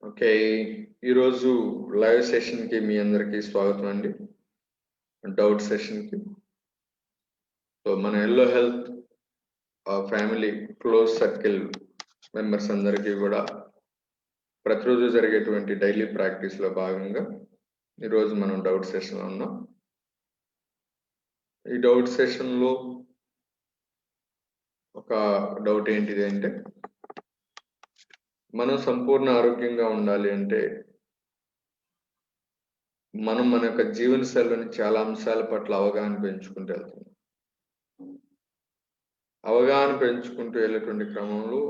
Okay. ఈరోజు live సెషన్‌కి మీ అందరికీ స్వాగతం అండి. డౌట్ సెషన్‌కి. సో, మన yellow health family close circle members అందరికీ కూడా ప్రతిరోజు జరిగేటువంటి డైలీ ప్రాక్టీస్‌లో భాగంగా ఈరోజు మనం డౌట్ సెషన్‌లో ఉన్నాం. ఈ డౌట్ సెషన్‌లో ఒక డౌట్ ఏంటిది అంటే, మనం సంపూర్ణ ఆరోగ్యంగా ఉండాలి అంటే మనం మన యొక్క జీవన శైలిలోని చాలా అంశాల పట్ల అవగాహన పెంచుకుంటూ వెళ్తున్నాం. అవగాహన పెంచుకుంటూ వెళ్ళేటువంటి క్రమంలో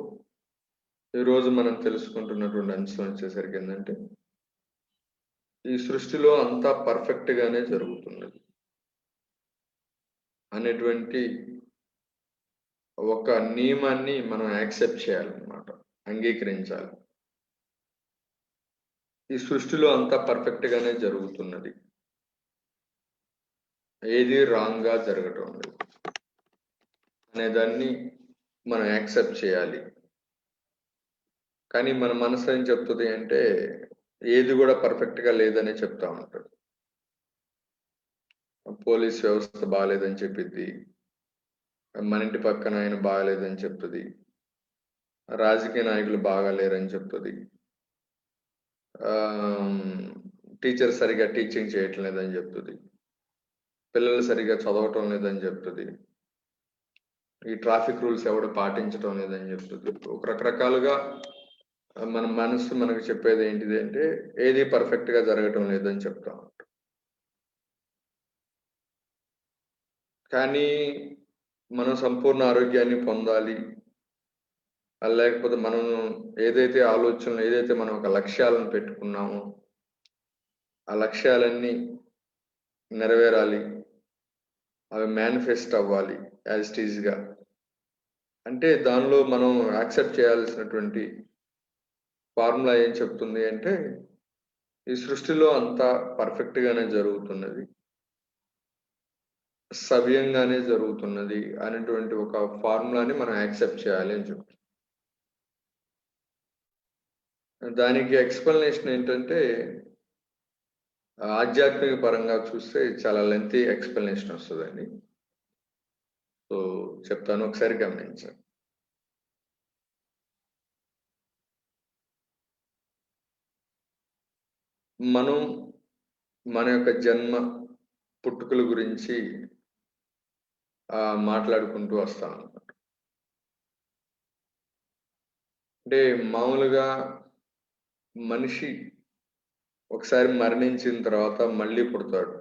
ఈరోజు మనం తెలుసుకుంటున్నటువంటి అంశం వచ్చేసరికి ఏంటంటే, ఈ సృష్టిలో అంతా పర్ఫెక్ట్ గానే జరుగుతున్నది అనేటువంటి ఒక నియమాన్ని మనం యాక్సెప్ట్ చేయాలన్నమాట, అంగీకరించాలి. ఈ సృష్టిలో అంతా పర్ఫెక్ట్ గానే జరుగుతున్నది, ఏది రాంగ్ గా జరగటం లేదు అనేదాన్ని మనం యాక్సెప్ట్ చేయాలి. కానీ మన మనసు ఏం చెప్తుంది అంటే, ఏది కూడా పర్ఫెక్ట్ గా లేదనే చెప్తా ఉంటాడు. పోలీస్ వ్యవస్థ బాగాలేదని చెప్పిద్ది, మన ఇంటి పక్కన ఆయన బాగాలేదని చెప్తుంది, రాజకీయ నాయకులు బాగాలేరని చెప్తుంది, టీచర్ సరిగా టీచింగ్ చేయటం లేదని చెప్తుంది, పిల్లలు సరిగా చదవటం లేదని చెప్తుంది, ఈ ట్రాఫిక్ రూల్స్ ఎవడు పాటించడం లేదని చెప్తుంది. ఒక రకరకాలుగా మన మనసు మనకు చెప్పేది ఏంటిది అంటే, ఏది పర్ఫెక్ట్ గా జరగటం లేదని చెప్తా ఉంటాం. కానీ మనం సంపూర్ణ ఆరోగ్యాన్ని పొందాలి, లేకపోతే మనం ఏదైతే ఆలోచనలు, ఏదైతే మనం ఒక లక్ష్యాలను పెట్టుకున్నామో ఆ లక్ష్యాలన్నీ నెరవేరాలి, అవి మేనిఫెస్ట్ అవ్వాలి యాజ్ ఇట్ ఈజ్గా అంటే, దానిలో మనం యాక్సెప్ట్ చేయాల్సినటువంటి ఫార్ములా ఏం చెప్తుంది అంటే, ఈ సృష్టిలో అంతా పర్ఫెక్ట్ గానే జరుగుతున్నది, సవ్యంగానే జరుగుతున్నది అనేటువంటి ఒక ఫార్ములాని మనం యాక్సెప్ట్ చేయాలి అని చెప్తుంది. దానికి ఎక్స్ప్లెనేషన్ ఏంటంటే, ఆధ్యాత్మిక పరంగా చూస్తే చాలా లెంతీ ఎక్స్ప్లెనేషన్ వస్తుందండి. సో చెప్తాను, ఒకసారి గమనించండి. మనం మన యొక్క జన్మ పుట్టుకల గురించి మాట్లాడుకుంటూ వస్తాం అన్నమాట. అంటే మామూలుగా మనిషి ఒకసారి మరణించిన తర్వాత మళ్ళీ పుడతాడు,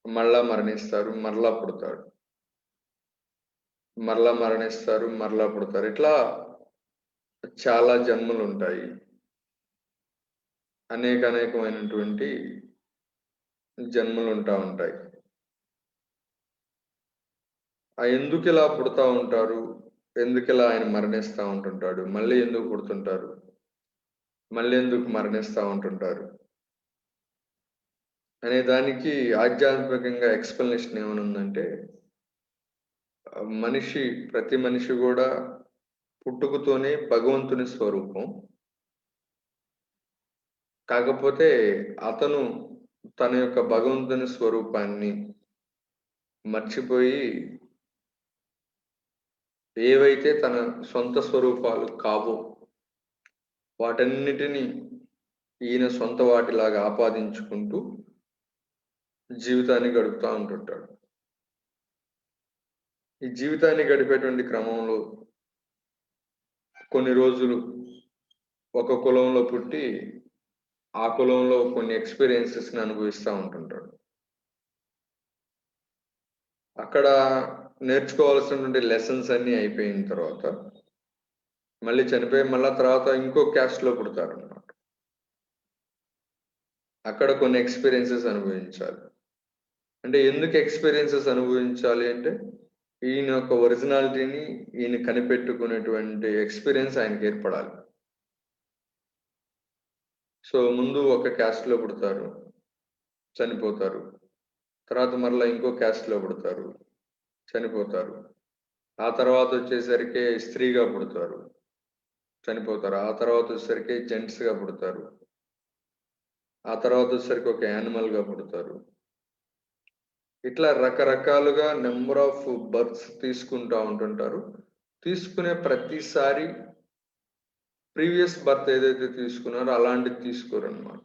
మళ్ళా మరణిస్తారు, మరలా పుడతాడు, మరలా మరణిస్తారు, మరలా పుడతారు. ఇట్లా చాలా జన్మలు ఉంటాయి, అనేకమైనటువంటి జన్మలు ఉంటాయి. ఎందుకు ఇలా పుడతా ఉంటారు, ఎందుకు ఇలా ఆయన మరణిస్తూ ఉంటుంటాడు, మళ్ళీ ఎందుకు పుడుతుంటారు, మళ్ళీ ఎందుకు మరణిస్తూ ఉంటుంటారు అనే దానికి ఆధ్యాత్మికంగా ఎక్స్ప్లెనేషన్ ఏమనుందంటే, ప్రతి మనిషి కూడా పుట్టుకతోనే భగవంతుని స్వరూపం. కాకపోతే అతను తన యొక్క భగవంతుని స్వరూపాన్ని మర్చిపోయి ఏవైతే తన సొంత స్వరూపాలు కావో వాటన్నిటినీ ఈయన సొంత వాటిలాగా ఆపాదించుకుంటూ జీవితాన్ని గడుపుతూ ఉంటుంటాడు. ఈ జీవితాన్ని గడిపేటువంటి క్రమంలో కొన్ని రోజులు ఒక కులంలో పుట్టి ఆ కులంలో కొన్ని ఎక్స్పీరియన్సెస్ని అనుభవిస్తూ ఉంటుంటాడు. అక్కడ నేర్చుకోవాల్సినటువంటి లెసన్స్ అన్నీ అయిపోయిన తర్వాత మళ్ళీ చనిపోయి మళ్ళా తర్వాత ఇంకో క్యాస్ట్లో పుడతారు అన్నమాట. అక్కడ కొన్ని ఎక్స్పీరియన్సెస్ అనుభవించాలి. అంటే ఎందుకు ఎక్స్పీరియన్సెస్ అనుభవించాలి అంటే, ఈయన యొక్క ఒరిజినాలిటీని ఈయన కనిపెట్టుకునేటువంటి ఎక్స్పీరియన్స్ ఆయనకి ఏర్పడాలి. సో ముందు ఒక క్యాస్ట్లో పుడతారు, చనిపోతారు, తర్వాత మరలా ఇంకో క్యాస్ట్లో పుడతారు, చనిపోతారు, ఆ తర్వాత వచ్చేసరికి స్త్రీగా పుడతారు, చనిపోతారు. ఆ తర్వాత వచ్చేసరికి జెంట్స్గా పుడతారు. ఆ తర్వాత వచ్చేసరికి ఒక యానిమల్గా పుడతారు. ఇట్లా రకరకాలుగా నెంబర్ ఆఫ్ బర్త్స్ తీసుకుంటూ ఉంటుంటారు. తీసుకునే ప్రతిసారి ప్రీవియస్ బర్త్ ఏదైతే తీసుకున్నారో అలాంటిది తీసుకోరన్నమాట.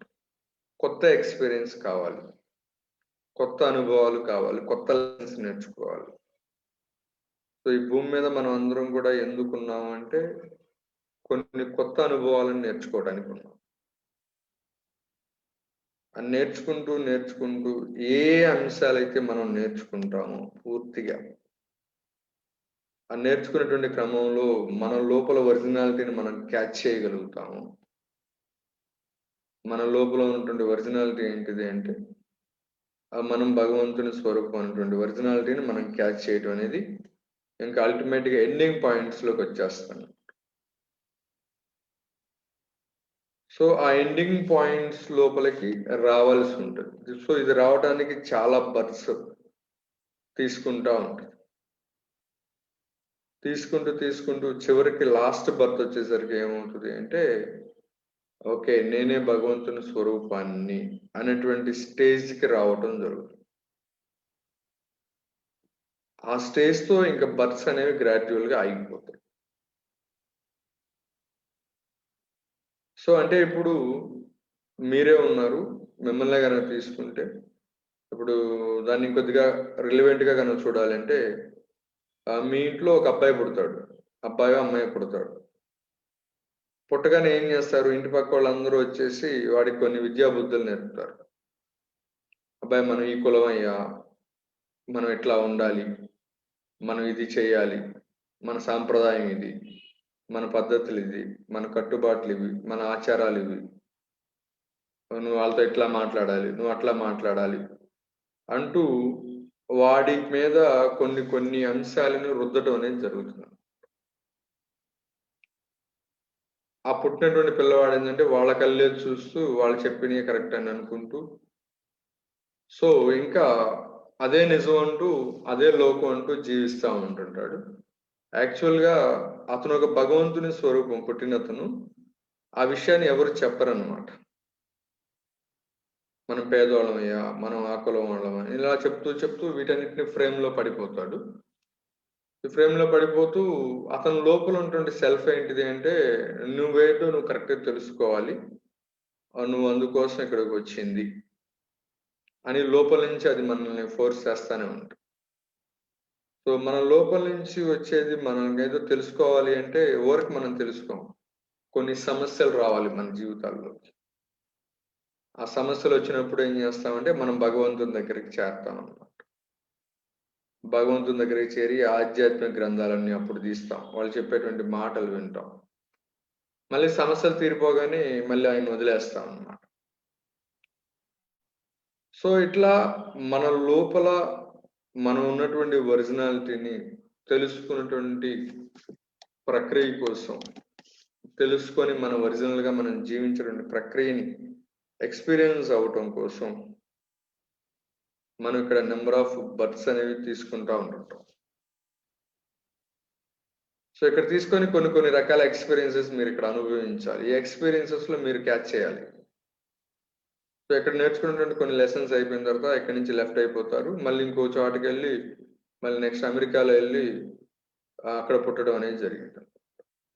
కొత్త ఎక్స్పీరియన్స్ కావాలి, కొత్త అనుభవాలు కావాలి, కొత్త లెసన్స్ నేర్చుకోవాలి. సో ఈ భూమి మీద మనం అందరం కూడా ఎందుకున్నాము అంటే కొన్ని కొత్త అనుభవాలను నేర్చుకోవడానికి ఉన్నాం. నేర్చుకుంటూ ఏ అంశాలైతే మనం నేర్చుకుంటామో పూర్తిగా ఆ నేర్చుకునేటువంటి క్రమంలో మన లోపల ఒరిజినాలిటీని మనం క్యాచ్ చేయగలుగుతాము. మన లోపల ఉన్నటువంటి ఒరిజినాలిటీ ఏంటిది అంటే మనం భగవంతుని స్వరూపం అనేటువంటి ఒరిజినాలిటీని మనం క్యాచ్ చేయడం అనేది ఇంకా అల్టిమేట్గా ఎండింగ్ పాయింట్స్లోకి వచ్చేస్తాను. సో ఆ ఎండింగ్ పాయింట్స్ లోపలికి రావాల్సి ఉంటుంది. సో ఇది రావడానికి చాలా బర్త్స్ తీసుకుంటా ఉంటుంది. తీసుకుంటూ చివరికి లాస్ట్ బర్త్ వచ్చేసరికి ఏమవుతుంది అంటే ఓకే నేనే భగవంతుని స్వరూపాన్ని అనేటువంటి స్టేజ్కి రావటం జరుగుతుంది. ఆ స్టేజ్తో ఇంకా బర్త్స్ అనేవి గ్రాడ్యువల్గా ఆగిపోతాయి. సో అంటే ఇప్పుడు మీరే ఉన్నారు, మిమ్మల్నే కనుక తీసుకుంటే ఇప్పుడు దాన్ని కొద్దిగా రిలవెంట్గా కనుక చూడాలంటే మీ ఇంట్లో ఒక అబ్బాయి పుడతాడు, అబ్బాయి అమ్మాయి పుడతాడు. పుట్టగానే ఏం చేస్తారు, ఇంటి పక్క వాళ్ళందరూ వచ్చేసి వాడికి కొన్ని విద్యా బుద్ధులు నేర్పుతారు. అబ్బాయి మనం ఈ కులం అయ్యా, మనం ఎట్లా ఉండాలి, మనం ఇది చేయాలి, మన సాంప్రదాయం ఇది, మన పద్ధతులు ఇది, మన కట్టుబాట్లు ఇవి, మన ఆచారాలు ఇవి, నువ్వు వాళ్ళతో ఇట్లా మాట్లాడాలి, నువ్వు అట్లా మాట్లాడాలి అంటూ వాడి మీద కొన్ని అంశాలను రుద్దటం అనేది జరుగుతుంది. ఆ పుట్టినటువంటి పిల్లవాడు ఏంటంటే వాళ్ళ కళ్ళే చూస్తూ వాళ్ళు చెప్పినవి కరెక్ట్ అని అనుకుంటూ సో ఇంకా అదే నిజం అంటూ అదే లోకం అంటూ జీవిస్తూ ఉంటుంటాడు. యాక్చువల్గా అతను ఒక భగవంతుని స్వరూపం పుట్టినతను. ఆ విషయాన్ని ఎవరు చెప్పరన్నమాట. మనం పేదవాళ్ళమయ్యా, మనం ఆ కులం వాళ్ళమా ఇలా చెప్తూ వీటన్నిటిని ఫ్రేమ్లో పడిపోతాడు. ఈ ఫ్రేమ్లో పడిపోతూ అతని లోపల ఉన్నటువంటి సెల్ఫ్ ఏంటిది అంటే నువ్వేంటో నువ్వు కరెక్ట్గా తెలుసుకోవాలి, నువ్వు అందుకోసం ఇక్కడికి వచ్చింది అని లోపల నుంచి అది మనల్ని ఫోర్స్ చేస్తానే ఉంటుంది. సో మన లోపల నుంచి వచ్చేది మనం ఏదో తెలుసుకోవాలి అంటే ఎవరికి మనం తెలుసుకోం. కొన్ని సమస్యలు రావాలి మన జీవితాల్లో. ఆ సమస్యలు వచ్చినప్పుడు ఏం చేస్తామంటే మనం భగవంతుని దగ్గరికి చేరుతాం అన్నమాట. భగవంతుని దగ్గరికి చేరి ఆధ్యాత్మిక గ్రంథాలన్నీ అప్పుడు తీస్తాం, వాళ్ళు చెప్పేటువంటి మాటలు వింటాం. మళ్ళీ సమస్యలు తీరిపోగానే మళ్ళీ ఆయన వదిలేస్తాం అన్నమాట. సో ఇట్లా మన లోపల మనం ఉన్నటువంటి ఒరిజినాలిటీని తెలుసుకున్నటువంటి ప్రక్రియ కోసం, తెలుసుకొని మన ఒరిజినల్గా మనం జీవించేటువంటి ప్రక్రియని ఎక్స్పీరియన్స్ అవ్వటం కోసం మనం ఇక్కడ నెంబర్ ఆఫ్ బర్త్స్ అనేవి తీసుకుంటా ఉంటుంటాం. సో ఇక్కడ తీసుకొని కొన్ని రకాల ఎక్స్పీరియన్సెస్ మీరు ఇక్కడ అనుభవించాలి. ఈ ఎక్స్పీరియన్సెస్లో మీరు క్యాచ్ చేయాలి. సో ఇక్కడ నేర్చుకున్నటువంటి కొన్ని లెసన్స్ అయిపోయిన తర్వాత ఇక్కడి నుంచి లెఫ్ట్ అయిపోతారు. మళ్ళీ ఇంకో చోటుకి వెళ్ళి మళ్ళీ నెక్స్ట్ అమెరికాలో వెళ్ళి అక్కడ పుట్టడం అనేది జరిగింది.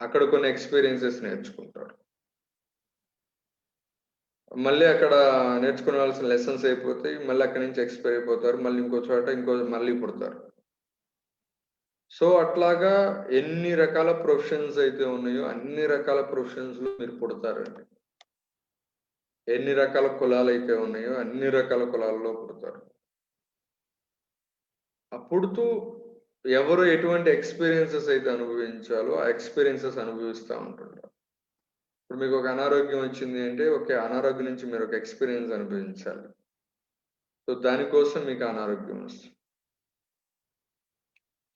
అక్కడ కొన్ని ఎక్స్పీరియన్సెస్ నేర్చుకుంటారు. మళ్ళీ అక్కడ నేర్చుకోవాల్సిన లెసన్స్ అయిపోతాయి. మళ్ళీ అక్కడి నుంచి ఎక్స్పైర్ అయిపోతారు. మళ్ళీ ఇంకో చోట మళ్ళీ పుడతారు. సో అట్లాగా ఎన్ని రకాల ప్రొఫెషన్స్ అయితే ఉన్నాయో అన్ని రకాల ప్రొఫెషన్స్లో మీరు పుడతారండి. ఎన్ని రకాల కులాలు అయితే ఉన్నాయో అన్ని రకాల కులాల్లో పుడతారు. పుడుతూ ఎవరు ఎటువంటి ఎక్స్పీరియన్సెస్ అయితే అనుభవించాలో ఆ ఎక్స్పీరియన్సెస్ అనుభవిస్తూ ఉంటుంటారు. ఇప్పుడు మీకు ఒక అనారోగ్యం వచ్చింది అంటే అనారోగ్యం నుంచి మీరు ఒక ఎక్స్పీరియన్స్ అనుభవించాలి. సో దానికోసం మీకు అనారోగ్యం వస్తుంది.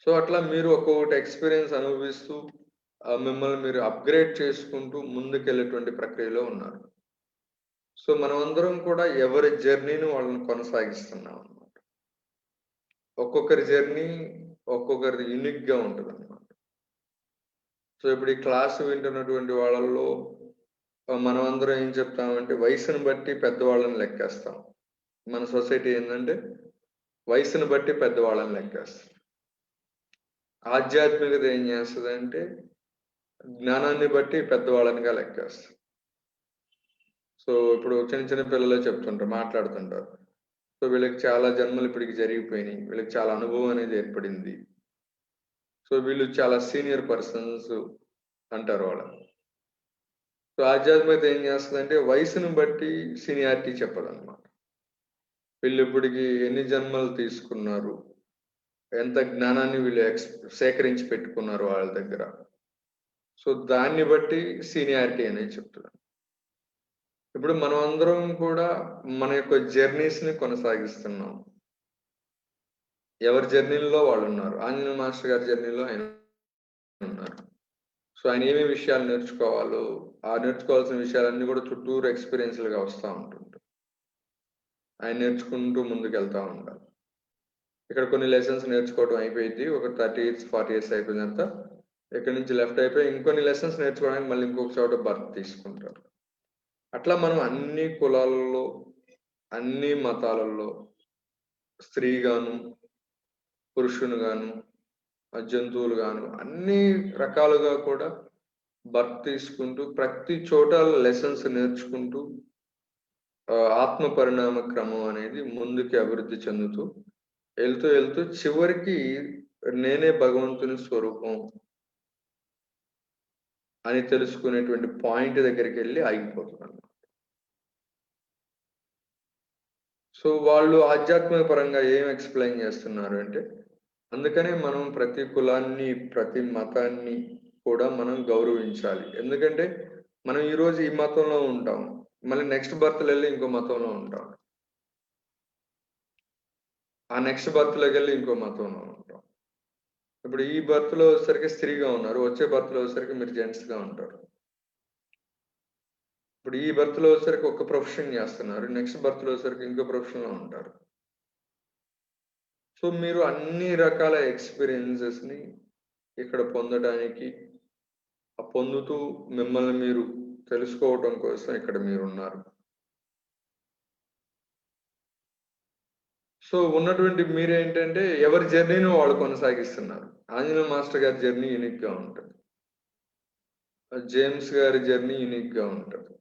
సో అట్లా మీరు ఒక్కొక్కటి ఎక్స్పీరియన్స్ అనుభవిస్తూ మిమ్మల్ని మీరు అప్గ్రేడ్ చేసుకుంటూ ముందుకెళ్ళేటువంటి ప్రక్రియలో ఉన్నారు. సో మనమందరం కూడా ఎవరి జర్నీని వాళ్ళని కొనసాగిస్తున్నాం అన్నమాట. ఒక్కొక్కరి జర్నీ ఒక్కొక్కరిది యూనిక్గా ఉంటుంది అన్నమాట. సో ఇప్పుడు ఈ క్లాస్ వింటున్నటువంటి వాళ్ళల్లో మనం అందరం ఏం చెప్తామంటే వయసును బట్టి పెద్దవాళ్ళని లెక్కేస్తాం. మన సొసైటీ ఏంటంటే వయసును బట్టి పెద్దవాళ్ళని లెక్కేస్తాం. ఆధ్యాత్మికత ఏం చేస్తుందంటే జ్ఞానాన్ని బట్టి పెద్దవాళ్ళనిగా లెక్కేస్తాం. సో ఇప్పుడు చిన్న చిన్న పిల్లలే చెప్తుంటారు, మాట్లాడుతుంటారు. సో వీళ్ళకి చాలా జన్మలు ఇప్పటికి జరిగిపోయినాయి, వీళ్ళకి చాలా అనుభవం అనేది ఏర్పడింది, సో వీళ్ళు చాలా సీనియర్ పర్సన్స్ అంటారు వాళ్ళు. సో ఆధ్యాత్మికత ఏం చేస్తుందంటే వయసును బట్టి సీనియారిటీ చెప్పదన్నమాట. వీళ్ళు ఇప్పటికి ఎన్ని జన్మలు తీసుకున్నారు, ఎంత జ్ఞానాన్ని వీళ్ళు సేకరించి పెట్టుకున్నారు వాళ్ళ దగ్గర, సో దాన్ని బట్టి సీనియారిటీ అనేది చెప్తున్నారు. ఇప్పుడు మనం అందరం కూడా మన యొక్క జర్నీస్ని కొనసాగిస్తున్నాం. ఎవరి జర్నీలో వాళ్ళు ఉన్నారు. ఆంజనేయ మాస్టర్ గారి జర్నీలో ఆయన ఉన్నారు. సో ఆయన ఏమేమి విషయాలు నేర్చుకోవాలో ఆ నేర్చుకోవాల్సిన విషయాలన్నీ కూడా చుట్టూరు ఎక్స్పీరియన్స్లుగా వస్తూ ఉంటుంటాయి. ఆయన నేర్చుకుంటూ ముందుకు వెళ్తూ ఉండాలి. ఇక్కడ కొన్ని లెసన్స్ నేర్చుకోవడం అయిపోయింది, ఒక 30 years 40 years అయిపోయినంత ఇక్కడ నుంచి లెఫ్ట్ అయిపోయి ఇంకొన్ని లెసన్స్ నేర్చుకోవడానికి మళ్ళీ ఇంకొక చోట బర్త్ తీసుకుంటారు. అట్లా మనం అన్ని కులాలలో అన్ని మతాలలో స్త్రీ గాను పురుషుని గాను జంతువులు గాను అన్ని రకాలుగా కూడా బర్త్ తీసుకుంటూ ప్రతి చోట లెసన్స్ నేర్చుకుంటూ ఆత్మ పరిణామ క్రమం అనేది ముందుకి అభివృద్ధి చెందుతూ వెళ్తూ చివరికి నేనే భగవంతుని స్వరూపం అని తెలుసుకునేటువంటి పాయింట్ దగ్గరికి వెళ్ళి ఆగిపోతున్నాను. సో వాళ్ళు ఆధ్యాత్మిక పరంగా ఏం ఎక్స్ప్లెయిన్ చేస్తున్నారు అంటే అందుకనే మనం ప్రతి కులాన్ని ప్రతి మతాన్ని కూడా మనం గౌరవించాలి. ఎందుకంటే మనం ఈరోజు ఈ మతంలో ఉంటాం, మళ్ళీ నెక్స్ట్ బర్త్లో వెళ్ళి ఇంకో మతంలో ఉంటాం, ఆ నెక్స్ట్ బర్త్లోకి వెళ్ళి ఇంకో మతంలో ఉంటాం. ఇప్పుడు ఈ బర్త్లో వచ్చేసరికి స్త్రీగా ఉన్నారు, వచ్చే బర్త్లో వచ్చేసరికి మీరు జెంట్స్గా ఉంటారు. ఇప్పుడు ఈ బర్త్లో వచ్చేసరికి ఒక ప్రొఫెషన్ చేస్తున్నారు, నెక్స్ట్ బర్త్లో వచ్చేసరికి ఇంకో ప్రొఫెషన్లో ఉంటారు. సో మీరు అన్ని రకాల ఎక్స్పీరియన్సెస్ని ఇక్కడ పొందడానికి పొందుతూ మిమ్మల్ని మీరు తెలుసుకోవటం కోసం ఇక్కడ మీరున్నారు. సో ఉన్నటువంటి మీరేంటంటే ఎవరి జర్నీని వాళ్ళు కొనసాగిస్తున్నారు. ఆంజనేయ మాస్టర్ గారి జర్నీ యూనిక్గా ఉంటుంది, జేమ్స్ గారి జర్నీ యూనిక్గా ఉంటుంది,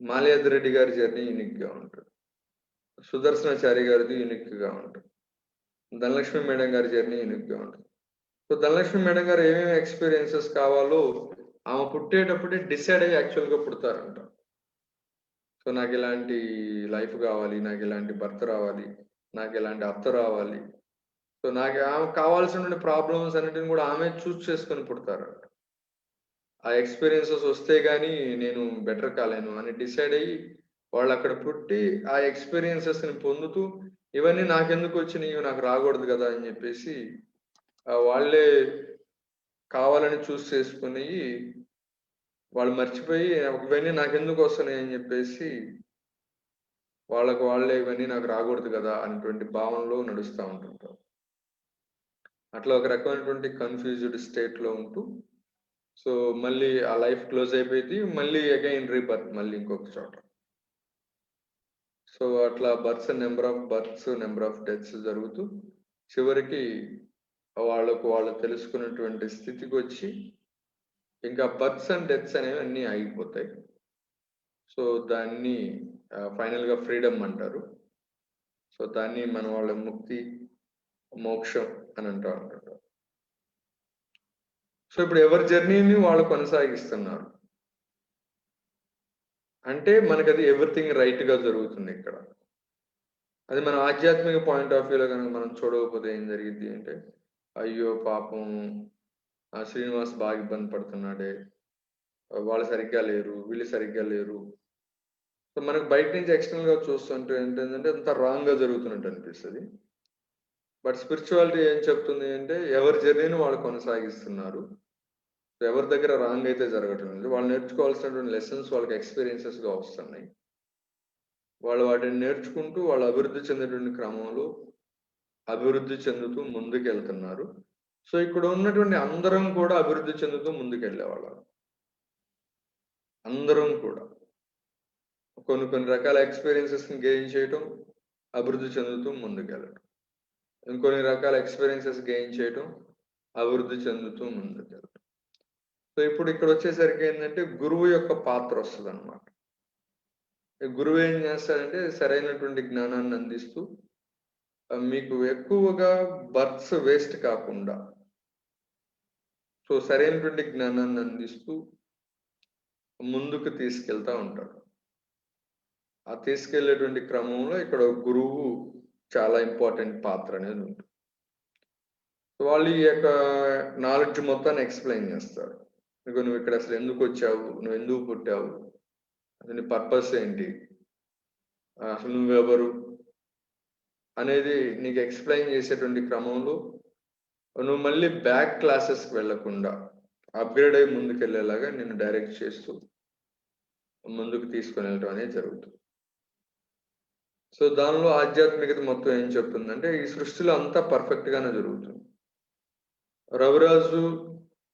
మాల్యాద్రెడ్డి గారి జర్నీ యూనిక్గా ఉంటుంది, సుదర్శనాచారి గారిది యూనిక్గా ఉంటుంది, ధనలక్ష్మి మేడం గారి జర్నీ యూనిక్గా ఉంటుంది. సో ధనలక్ష్మి మేడం గారు ఏమేమి ఎక్స్పీరియన్సెస్ కావాలో ఆమె పుట్టేటప్పుడే డిసైడ్ అయ్యి యాక్చువల్గా పుడతారంట. సో నాకు ఇలాంటి లైఫ్ కావాలి, నాకు ఇలాంటి భర్త రావాలి, నాకు ఇలాంటి అత్త రావాలి, సో నాకు ఆమె కావాల్సిన ప్రాబ్లమ్స్ అన్నిటిని కూడా ఆమె చూస్ చేసుకొని పుడతారంట. ఆ ఎక్స్పీరియన్సెస్ వస్తే కానీ నేను బెటర్ కాలేను అని డిసైడ్ అయ్యి వాళ్ళు అక్కడ పుట్టి ఆ ఎక్స్పీరియన్సెస్ని పొందుతూ ఇవన్నీ నాకెందుకు వచ్చినాయి, నాకు రాకూడదు కదా అని చెప్పేసి వాళ్ళే కావాలని చూస్ చేసుకుని వాళ్ళు మర్చిపోయి ఇవన్నీ నాకెందుకు వస్తున్నాయి అని చెప్పేసి వాళ్ళే ఇవన్నీ నాకు రాకూడదు కదా అనేటువంటి భావనలో నడుస్తూ ఉంటుంటారు. అట్లా ఒక రకమైనటువంటి కన్ఫ్యూజ్డ్ స్టేట్లో ఉంటూ సో మళ్ళీ ఆ లైఫ్ క్లోజ్ అయిపోయింది, మళ్ళీ అగైన్ రీబర్త్ మళ్ళీ ఇంకొక చోట. సో అట్లా నెంబర్ ఆఫ్ డెత్స్ జరుగుతూ చివరికి వాళ్ళు తెలుసుకున్నటువంటి స్థితికి వచ్చి ఇంకా బర్త్స్ అండ్ డెత్స్ అనేవి అన్నీ ఆగిపోతాయి. సో దాన్ని ఫైనల్గా ఫ్రీడమ్ అంటారు. సో దాన్ని మన వాళ్ళ ముక్తి మోక్షం అని అంటూ ఉంటారు. సో ఇప్పుడు ఎవరి జర్నీని వాళ్ళు కొనసాగిస్తున్నారు అంటే మనకు అది ఎవ్రీథింగ్ రైట్గా జరుగుతుంది ఇక్కడ. అది మన ఆధ్యాత్మిక పాయింట్ ఆఫ్ వ్యూలో కనుక మనం చూడకపోతే ఏం జరిగింది అంటే అయ్యో పాపం శ్రీనివాస్ బాగా ఇబ్బంది పడుతున్నాడే, వాళ్ళు సరిగ్గా లేరు, వీళ్ళు సరిగ్గా లేరు. సో మనకు బయట నుంచి ఎక్స్టర్నల్గా చూస్తుంటే ఏంటంటే అంత రాంగ్గా జరుగుతున్నట్టు అనిపిస్తుంది. బట్ స్పిరిచువాలిటీ ఏం చెప్తుంది అంటే ఎవరి జర్నీని వాళ్ళు కొనసాగిస్తున్నారు, ఎవరి దగ్గర రాంగ్ అయితే జరగటం లేదు, వాళ్ళు నేర్చుకోవాల్సినటువంటి లెసన్స్ వాళ్ళకి ఎక్స్పీరియన్సెస్గా వస్తున్నాయి, వాళ్ళు వాటిని నేర్చుకుంటూ వాళ్ళు అభివృద్ధి చెందేటువంటి క్రమంలో అభివృద్ధి చెందుతూ ముందుకు వెళ్తున్నారు. సో ఇక్కడ ఉన్నటువంటి అందరం కూడా అభివృద్ధి చెందుతూ ముందుకెళ్ళేవాళ్ళం. అందరం కూడా కొన్ని రకాల ఎక్స్పీరియన్సెస్ని గెయిన్ చేయటం, అభివృద్ధి చెందుతూ ముందుకెళ్ళడం. ఇంకొన్ని రకాల ఎక్స్పీరియన్సెస్ గెయిన్ చేయటం, అభివృద్ధి చెందుతూ ముందుకెళ్ళడం. సో ఇప్పుడు ఇక్కడ వచ్చేసరికి ఏంటంటే గురువు యొక్క పాత్ర వస్తుంది అనమాట. గురువు ఏం చేస్తాడంటే సరైనటువంటి జ్ఞానాన్ని అందిస్తూ మీకు ఎక్కువగా బర్త్స్ వేస్ట్ కాకుండా సో సరైనటువంటి జ్ఞానాన్ని అందిస్తూ ముందుకు తీసుకెళ్తా ఉంటాడు. ఆ తీసుకెళ్లేటువంటి క్రమంలో ఇక్కడ గురువు చాలా ఇంపార్టెంట్ పాత్ర అనేది ఉంటుంది. వాళ్ళు ఈ యొక్క నాలెడ్జ్ మొత్తాన్ని ఎక్స్ప్లెయిన్ చేస్తారు. నువ్వు ఇక్కడ అసలు ఎందుకు వచ్చావు, నువ్వు ఎందుకు పుట్టావు, అసలు నీ పర్పస్ ఏంటి, అసలు నువ్వెవరు అనేది నీకు ఎక్స్ప్లెయిన్ చేసేటువంటి క్రమంలో నువ్వు మళ్ళీ బ్యాక్ క్లాసెస్కి వెళ్లకుండా అప్గ్రేడ్ అయ్యి ముందుకు వెళ్ళేలాగా నేను డైరెక్ట్ చేస్తూ ముందుకు తీసుకొని వెళ్ళడం అనేది జరుగుతుంది. సో దానిలో ఆధ్యాత్మికత మొత్తం ఏం చెప్తుందంటే ఈ సృష్టిలో అంతా పర్ఫెక్ట్ గానే జరుగుతుంది. రవిరాజు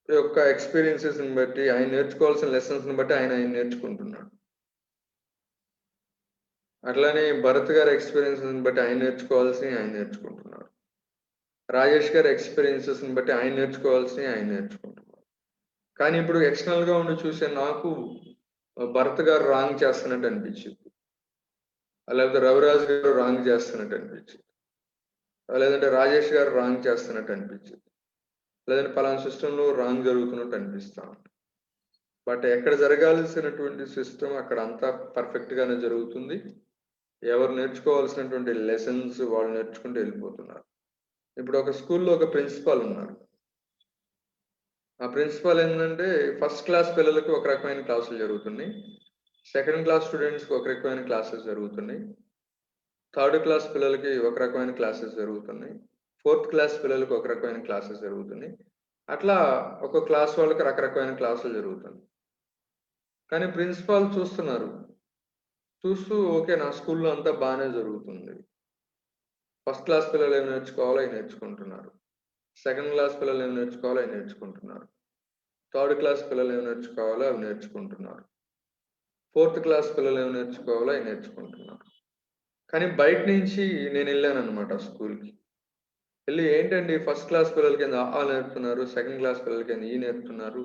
యొక్క ఎక్స్పీరియన్సెస్ ని బట్టి ఆయన నేర్చుకోవాల్సిన లెసన్స్ ని బట్టి ఆయన నేర్చుకుంటున్నాడు. అట్లానే భరత్ గారి ఎక్స్పీరియన్సెస్ ని బట్టి ఆయన నేర్చుకోవాల్సినవి ఆయన నేర్చుకుంటున్నాడు. రాజేష్ గారి ఎక్స్పీరియన్సెస్ ని బట్టి ఆయన నేర్చుకోవాల్సినవి ఆయన నేర్చుకుంటున్నాడు. కానీ ఇప్పుడు ఎక్స్టర్నల్ గా ఉండి చూసే నాకు భరత్ గారు రాంగ్ చేస్తున్నట్టు అనిపించింది, లేకపోతే రవిరాజు గారు రాంగ్ చేస్తున్నట్టు అనిపించింది, లేదంటే రాజేష్ గారు రాంగ్ చేస్తున్నట్టు అనిపించింది, లేదంటే పలానా సిస్టంలో రాంగ్ జరుగుతున్నట్టు అనిపిస్తా ఉంటుంది. బట్ ఎక్కడ జరగాల్సినటువంటి సిస్టమ్ అక్కడ అంతా పర్ఫెక్ట్ గానే జరుగుతుంది. ఎవరు నేర్చుకోవాల్సినటువంటి లెసన్స్ వాళ్ళు నేర్చుకుంటూ వెళ్ళిపోతున్నారు. ఇప్పుడు ఒక స్కూల్లో ఒక ప్రిన్సిపాల్ ఉన్నారు. ఆ ప్రిన్సిపాల్ ఏంటంటే ఫస్ట్ క్లాస్ పిల్లలకి ఒక రకమైన క్లాసులు జరుగుతున్నాయి, సెకండ్ క్లాస్ స్టూడెంట్స్కి ఒక రకమైన క్లాసెస్ జరుగుతున్నాయి, థర్డ్ క్లాస్ పిల్లలకి ఒక రకమైన క్లాసెస్ జరుగుతున్నాయి, ఫోర్త్ క్లాస్ పిల్లలకి ఒక రకమైన క్లాసెస్ జరుగుతున్నాయి. అట్లా ఒక క్లాస్ వాళ్ళకి రకరకమైన క్లాసులు జరుగుతుంది. కానీ ప్రిన్సిపాల్ చూస్తున్నారు, చూస్తూ ఓకే నా స్కూల్లో అంతా బాగానే జరుగుతుంది, ఫస్ట్ క్లాస్ పిల్లలు ఏమి నేర్చుకోవాలో అవి నేర్చుకుంటున్నారు, సెకండ్ క్లాస్ పిల్లలు ఏమి నేర్చుకోవాలో అవి నేర్చుకుంటున్నారు, థర్డ్ క్లాస్ పిల్లలు ఏమి నేర్చుకోవాలో అవి నేర్చుకుంటున్నారు, ఫోర్త్ క్లాస్ పిల్లలు ఏమి నేర్చుకోవాలో అవి నేర్చుకుంటున్నారు. కానీ బయట నుంచి నేను వెళ్ళాను అనమాట స్కూల్కి. వెళ్ళి ఏంటండి ఫస్ట్ క్లాస్ పిల్లలకి ఆ నేర్పుతున్నారు, సెకండ్ క్లాస్ పిల్లలకి ఈ నేర్పుతున్నారు,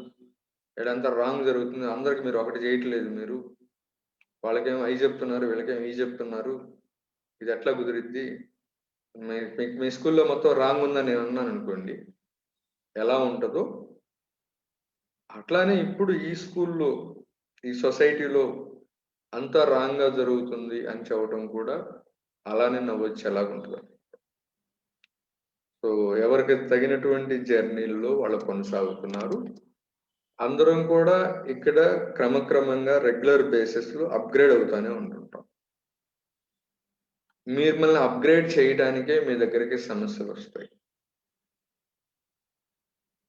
ఇదంతా రాంగ్ జరుగుతుంది, అందరికి మీరు ఒకటి చేయట్లేదు, మీరు వాళ్ళకేమో ఐ చెప్తున్నారు, వీళ్ళకేమో ఈ చెప్తున్నారు, ఇది ఎట్లా కుదిరిద్ది, మీ స్కూల్లో మొత్తం రాంగ్ ఉందని నేను అన్నాను అనుకోండి, ఎలా ఉంటుందో అట్లానే ఇప్పుడు ఈ స్కూల్లో ఈ సొసైటీలో అంతా రాంగ్గా జరుగుతుంది అని చెప్పడం కూడా అలానే నవ్వొచ్చు ఎలాగుంటుంది. సో ఎవరికి తగినటువంటి జర్నీల్లో వాళ్ళు కొనసాగుతున్నారు. అందరం కూడా ఇక్కడ క్రమక్రమంగా రెగ్యులర్ బేసిస్లో అప్గ్రేడ్ అవుతానే ఉంటుంటాం. మిమ్మల్ని అప్గ్రేడ్ చేయడానికే మీ దగ్గరికి సమస్యలు వస్తాయి.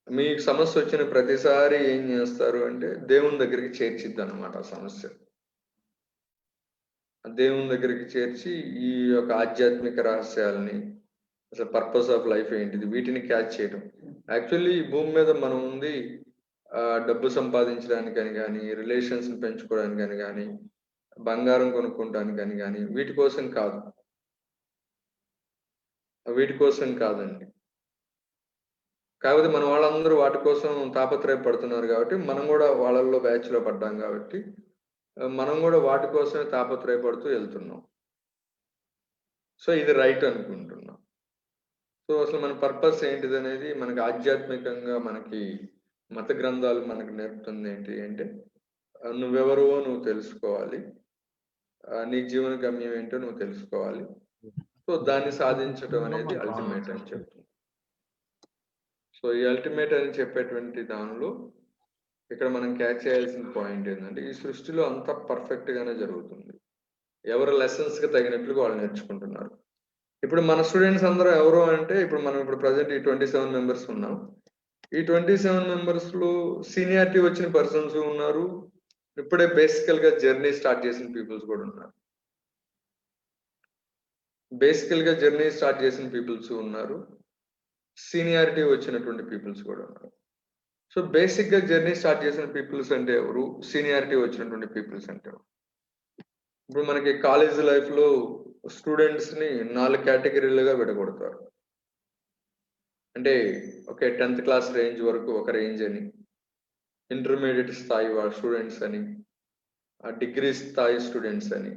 మీకు సమస్య వచ్చిన ప్రతిసారి ఏం చేస్తారు అంటే దేవుని దగ్గరికి చేర్చిద్ది అనమాట ఆ సమస్య. దేవుని దగ్గరికి చేర్చి ఈ యొక్క ఆధ్యాత్మిక రహస్యాలని, అసలు పర్పస్ ఆఫ్ లైఫ్ ఏంటిది, వీటిని క్యాచ్ చేయడం. యాక్చువల్లీ ఈ భూమి మీద మనం ఉంది డబ్బు సంపాదించడానికని కానీ, రిలేషన్స్ని పెంచుకోవడానికని కానీ, బంగారం కొనుక్కోవడానికని కానీ, వీటి కోసం కాదు, వీటి కోసం కాదండి. కాకపోతే మన వాళ్ళందరూ వాటి కోసం తాపత్రయపడుతున్నారు కాబట్టి మనం కూడా వాళ్ళల్లో బ్యాచ్లో పడ్డాం కాబట్టి మనం కూడా వాటి కోసమే తాపత్రయపడుతూ వెళ్తున్నాం. సో ఇది రైట్ అనుకుంటున్నాం. సో అసలు మన పర్పస్ ఏంటిది అనేది మనకి ఆధ్యాత్మికంగా మనకి మత గ్రంథాలు మనకు నేర్పుతుంది ఏంటి అంటే నువ్వెవరో నువ్వు తెలుసుకోవాలి, నీ జీవన గమ్యం ఏంటో నువ్వు తెలుసుకోవాలి, సో దాన్ని సాధించడం అనేది అల్టిమేట్ అని చెప్తుంది. సో ఈ అల్టిమేట్ అని చెప్పేటువంటి దానిలో ఇక్కడ మనం క్యాచ్ చేయాల్సిన పాయింట్ ఏంటంటే ఈ సృష్టిలో అంతా పర్ఫెక్ట్ గానే జరుగుతుంది. ఎవరు లెసన్స్ కి తగినట్లుగా వాళ్ళు నేర్చుకుంటున్నారు. ఇప్పుడు మన స్టూడెంట్స్ అందరూ ఎవరు అంటే ఇప్పుడు మనం ప్రజెంట్ ఈ 27 మెంబర్స్ ఉన్నాం. ఈ 27 మెంబర్స్ లో సీనియారిటీ వచ్చిన పర్సన్స్ ఉన్నారు, ఇప్పుడే బేసికల్ గా జర్నీ స్టార్ట్ చేసిన పీపుల్స్ కూడా ఉన్నారు. బేసికల్ గా జర్నీ స్టార్ట్ చేసిన పీపుల్స్ ఉన్నారు, సీనియారిటీ వచ్చినటువంటి పీపుల్స్ కూడా ఉన్నారు. సో బేసిక్గా జర్నీ స్టార్ట్ చేసిన పీపుల్స్ అంటే ఎవరు, సీనియారిటీ వచ్చినటువంటి పీపుల్స్ అంటే ఎవరు? ఇప్పుడు మనకి కాలేజ్ లైఫ్లో స్టూడెంట్స్ని 4 కేటగిరీలుగా విడగొడతారు. అంటే ఓకే 10th క్లాస్ రేంజ్ వరకు ఒక రేంజ్ అని, ఇంటర్మీడియట్ స్థాయి స్టూడెంట్స్ అని, డిగ్రీ స్థాయి స్టూడెంట్స్ అని,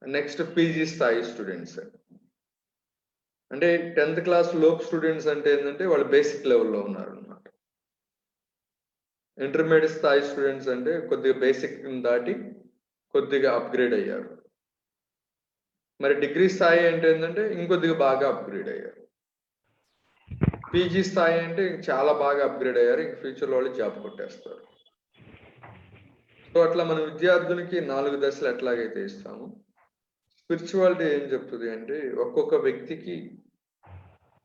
నెక్స్ట్ పీజీ స్థాయి స్టూడెంట్స్ అని. అంటే 10th క్లాస్ లోపు స్టూడెంట్స్ అంటే ఏంటంటే వాళ్ళు బేసిక్ లెవెల్లో ఉన్నారు అన్నమాట. ఇంటర్మీడియట్ స్థాయి స్టూడెంట్స్ అంటే కొద్దిగా బేసిక్ దాటి కొద్దిగా అప్గ్రేడ్ అయ్యారు. మరి డిగ్రీ స్థాయి అంటే ఏంటంటే ఇంకొద్దిగా బాగా అప్గ్రేడ్ అయ్యారు. పీజీ స్థాయి అంటే చాలా బాగా అప్గ్రేడ్ అయ్యారు, ఇంక ఫ్యూచర్లో వాళ్ళు జాబ్ కొట్టేస్తారు. సో అట్లా మన విద్యార్థులకి 4 దశలు ఎట్లాగైతే ఇస్తాము, స్పిరిచువాలిటీ ఏం చెప్తుంది అంటే ఒక్కొక్క వ్యక్తికి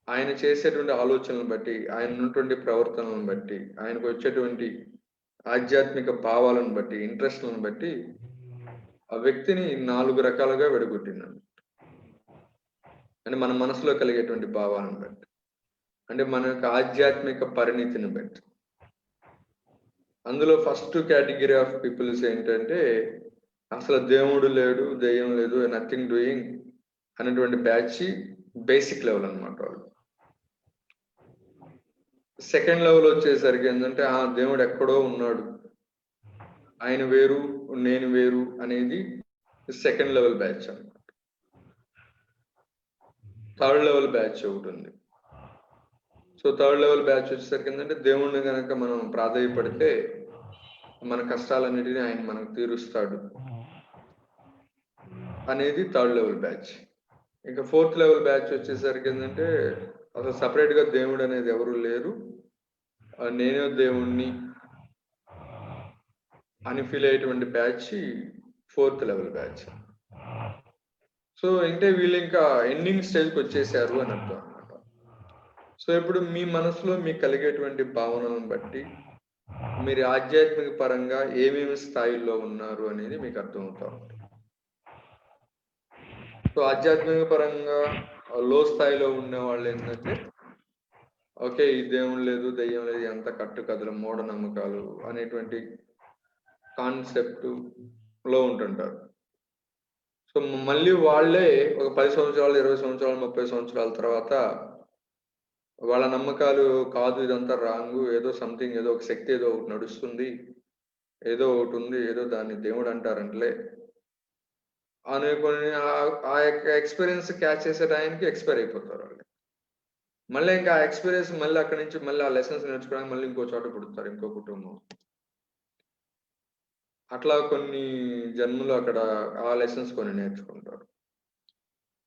ఆయన చేసేటువంటి ఆలోచనలను బట్టి, ఆయన ఉన్నటువంటి ప్రవర్తనలను బట్టి, ఆయనకు వచ్చేటువంటి ఆధ్యాత్మిక భావాలను బట్టి, ఇంట్రెస్ట్లను బట్టి ఆ వ్యక్తిని 4 రకాలుగా విడగొట్టినాడు. అంటే మన మనసులో కలిగేటువంటి భావాలను బట్టి, అంటే మన యొక్క ఆధ్యాత్మిక పరిణితిని బట్టి. అందులో ఫస్ట్ కేటగిరీ ఆఫ్ పీపుల్స్ ఏంటంటే అసలు దేవుడు లేడు, దెయ్యం లేదు, నథింగ్ డూయింగ్ అనేటువంటి బ్యాచ్ బేసిక్ లెవెల్ అనమాట వాళ్ళు. సెకండ్ లెవెల్ వచ్చేసరికి ఏంటంటే దేవుడు ఎక్కడో ఉన్నాడు, ఆయన వేరు నేను వేరు అనేది సెకండ్ లెవెల్ బ్యాచ్ అన్నమాట. థర్డ్ లెవెల్ బ్యాచ్ ఒకటి ఉంది. సో థర్డ్ లెవెల్ బ్యాచ్ వచ్చేసరికి ఏంటంటే దేవుణ్ణి కనుక మనం ప్రాధాయపడితే మన కష్టాలన్నిటినీ ఆయన మనకు తీరుస్తాడు అనేది థర్డ్ లెవెల్ బ్యాచ్. ఇంకా ఫోర్త్ లెవెల్ బ్యాచ్ వచ్చేసరికి ఏంటంటే అసలు సపరేట్గా దేవుడు అనేది ఎవరు లేరు, నేనే దేవుణ్ణి అని ఫీల్ అయ్యేటువంటి batch fourth level batch. So అంటే వీళ్ళు ఇంకా ఎండింగ్ స్టేజ్కి వచ్చేసారు అని అర్థం అన్నమాట. సో ఇప్పుడు మీ మనసులో మీకు కలిగేటువంటి భావనలను బట్టి మీరు ఆధ్యాత్మిక పరంగా ఏమేమి స్థాయిల్లో ఉన్నారు అనేది మీకు అర్థమవుతా ఉంటుంది. సో ఆధ్యాత్మిక పరంగా లో స్థాయిలో ఉన్న వాళ్ళు ఏంటంటే ఓకే ఈ దేవుడు లేదు, దెయ్యం లేదు, ఎంత కట్టుకథలు, మూఢనమ్మకాలు అనేటువంటి కాన్సెప్ట్ లో ఉంటుంటారు. సో మళ్ళీ వాళ్ళే ఒక 10 సంవత్సరాలు, 20 సంవత్సరాలు, 30 సంవత్సరాల తర్వాత వాళ్ళ నమ్మకాలు కాదు, ఇదంతా రాంగు, ఏదో సంథింగ్, ఏదో ఒక శక్తి, ఏదో ఒకటి నడుస్తుంది, ఏదో ఒకటి ఉంది, ఏదో దాన్ని దేవుడు అంటారంటలే అనుకొని ఆ యొక్క ఎక్స్పీరియన్స్ క్యాచ్ చేసే టైంకి ఎక్స్పైర్ అయిపోతారు వాళ్ళు. మళ్ళీ ఇంకా ఆ ఎక్స్పీరియన్స్ మళ్ళీ అక్కడి నుంచి మళ్ళీ ఆ లెసన్స్ నేర్చుకోవడానికి మళ్ళీ ఇంకో చోట పుడతారు, ఇంకో కుటుంబం. అట్లా కొన్ని జన్మలు అక్కడ ఆ లెసన్స్ కొన్ని నేర్చుకుంటారు.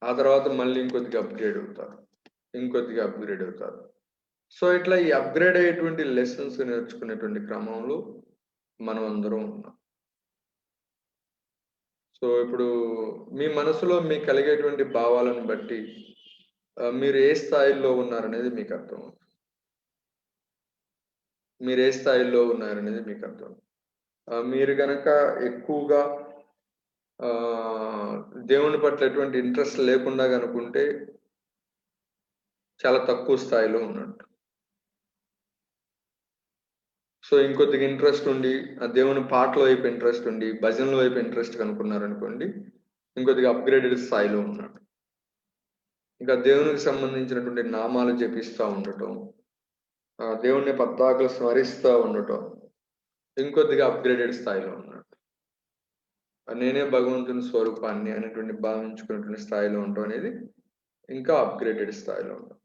ఆ తర్వాత మళ్ళీ ఇంకొద్దిగా అప్గ్రేడ్ అవుతారు, ఇంకొద్దిగా అప్గ్రేడ్ అవుతారు. సో ఇట్లా ఈ అప్గ్రేడ్ అయ్యేటువంటి లెసన్స్ నేర్చుకునేటువంటి క్రమంలో మనం అందరం ఉన్నాం. సో ఇప్పుడు మీ మనసులో మీకు కలిగేటువంటి భావాలను బట్టి మీరు ఏ స్థాయిలో ఉన్నారనేది మీకు అర్థమవుతుంది. మీరు ఏ స్థాయిలో ఉన్నారనేది మీకు అర్థం. మీరు కనుక ఎక్కువగా దేవుని పట్ల ఎటువంటి ఇంట్రెస్ట్ లేకుండా కనుకుంటే చాలా తక్కువ స్థాయిలో ఉన్నట్టు. సో ఇంకొద్దిగా ఇంట్రెస్ట్ ఉండి ఆ దేవుని పాటల వైపు ఇంట్రెస్ట్ ఉండి భజనల వైపు ఇంట్రెస్ట్ కనుక్కున్నారనుకోండి, ఇంకొద్దిగా అప్గ్రేడెడ్ స్థాయిలో ఉన్నట్టు. ఇంకా దేవునికి సంబంధించినటువంటి నామాలు జపిస్తూ ఉండటం, దేవుణ్ణి పద్దాకులు స్మరిస్తూ ఉండటం ఇంకొద్దిగా అప్గ్రేడెడ్ స్థాయిలో ఉన్నట్టు. నేనే భగవంతుని స్వరూపాన్ని అనేటువంటి భావించుకునేటువంటి స్థాయిలో ఉండటం అనేది ఇంకా అప్గ్రేడెడ్ స్థాయిలో ఉండటం.